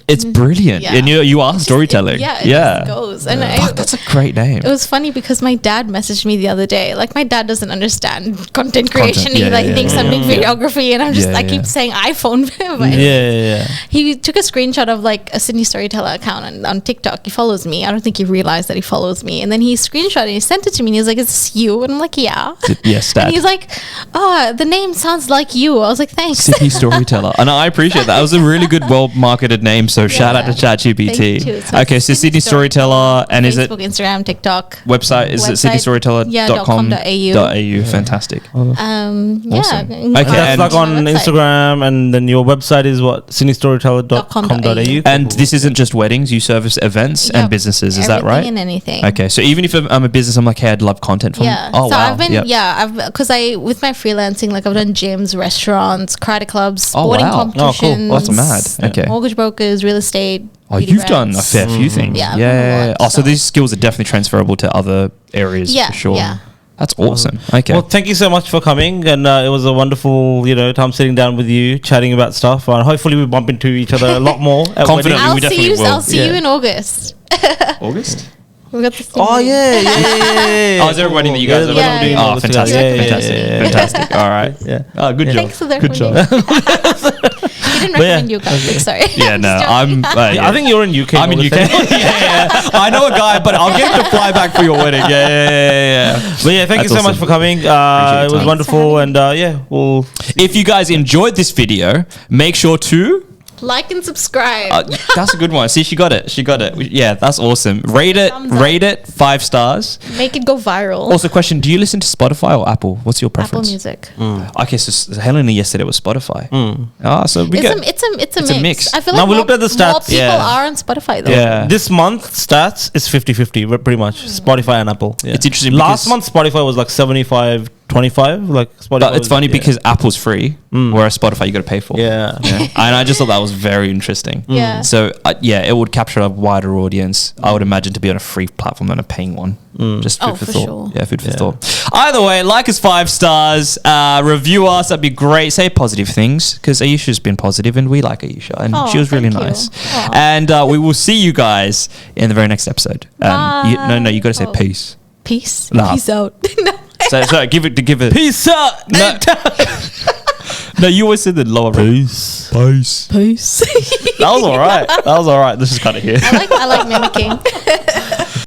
it's brilliant. Yeah. And you are storytelling. It just goes. And Fuck, that's a great name. it was funny because my dad messaged me the other day. Like my dad doesn't understand content creation. Yeah, He thinks I'm doing videography, and I'm just I keep saying iPhone. But Yeah. he took a screenshot of like a Sydney Storyteller account on TikTok. He follows me. I don't think he realized that he follows me. And then he screenshot and he sent it to me. And he was like, "Is this you?" And I'm like, "Yeah." Yes, Dad. And he's like, "Oh, the name sounds like you." I was like, "Thanks." Sydney Storyteller. And I appreciate that. It was a really good, well-marketed name. So shout out to Thank you ChatGPT. too. So Okay, so Sydney Storyteller. And is it Facebook, Instagram, TikTok. website? Is it sydneystoryteller.com.au? Fantastic. Awesome. Yeah. Okay, That's and- like on My website. Instagram, and then your website is what? sydneystoryteller.com.au. And this isn't just weddings. You service events and Yep. businesses. Is that Everything right? and anything. Okay, so even if I'm a business, I'm like, hey, I'd love content from. Yeah. Oh so wow. I've been Yep. because with my freelancing, like I've done gyms, restaurants, karate clubs, Oh, sporting wow. Oh, cool. competitions. Oh, that's mad. Okay. Mortgage brokers, real estate. Oh, beauty you've done a brands. fair few things. Yeah, I've done a lot, Oh, so so- these skills are definitely transferable to other areas Yeah, for sure. yeah. That's awesome. Okay. Well, thank you so much for coming, and it was a wonderful, time sitting down with you, chatting about stuff, and hopefully we bump into each other a lot more. At Confidently. weddings. we definitely will. I'll see you Yeah. in August. August? We got this. Oh yeah. Oh, is there a wedding that you guys are Yeah, yeah. Oh, fantastic. Yeah, Fantastic. yeah. Fantastic. All right. Yeah. Oh, good job. Thanks for the Good job. You didn't recommend you guys. Sorry. Yeah, no, Just I'm. joking. Yeah. I think you're in UK. I'm in UK. yeah. I know a guy, but I'll get him to fly back for your wedding. Yeah. But yeah, thank That's you so much awesome. for coming. your It was time. wonderful, and we'll. If you guys enjoyed this video, make sure to. Like and subscribe. That's a good one. See, she got it. Yeah, that's awesome. Rate it. Thumbs up. Rate it 5 stars. Make it go viral. Also, question: do you listen to Spotify or Apple? What's your Apple preference? Music. Okay, so Helena yesterday was Spotify. So we get. It's a It's a mix. mix. I feel Now like we looked at the more stats, people yeah. are on Spotify though. Yeah. This month stats is 50-50, pretty much. Spotify and Apple. Yeah. It's interesting Last because- month Spotify was like 75-25. Like Spotify. But it's was- funny yeah. because Apple's free, whereas Spotify you got to pay for. Yeah. And I just thought that was very interesting. Yeah. So it would capture a wider audience. I would imagine to be on a free platform than a paying one. Just food Oh, for for thought. sure. Yeah, food for Yeah. thought. Either way, like us 5 stars, review us. That'd be great. Say positive things because Aisha's been positive and we like Aisha and Oh, she was really thank you. nice. Aw. And we will see you guys in the very next episode. You got to say Oh. peace. Peace. Nah. Peace out. No. So give it. Peace out. No. No, you always said the lower. Peace. Peace. Peace. That was all right. This is kind of here. I like mimicking.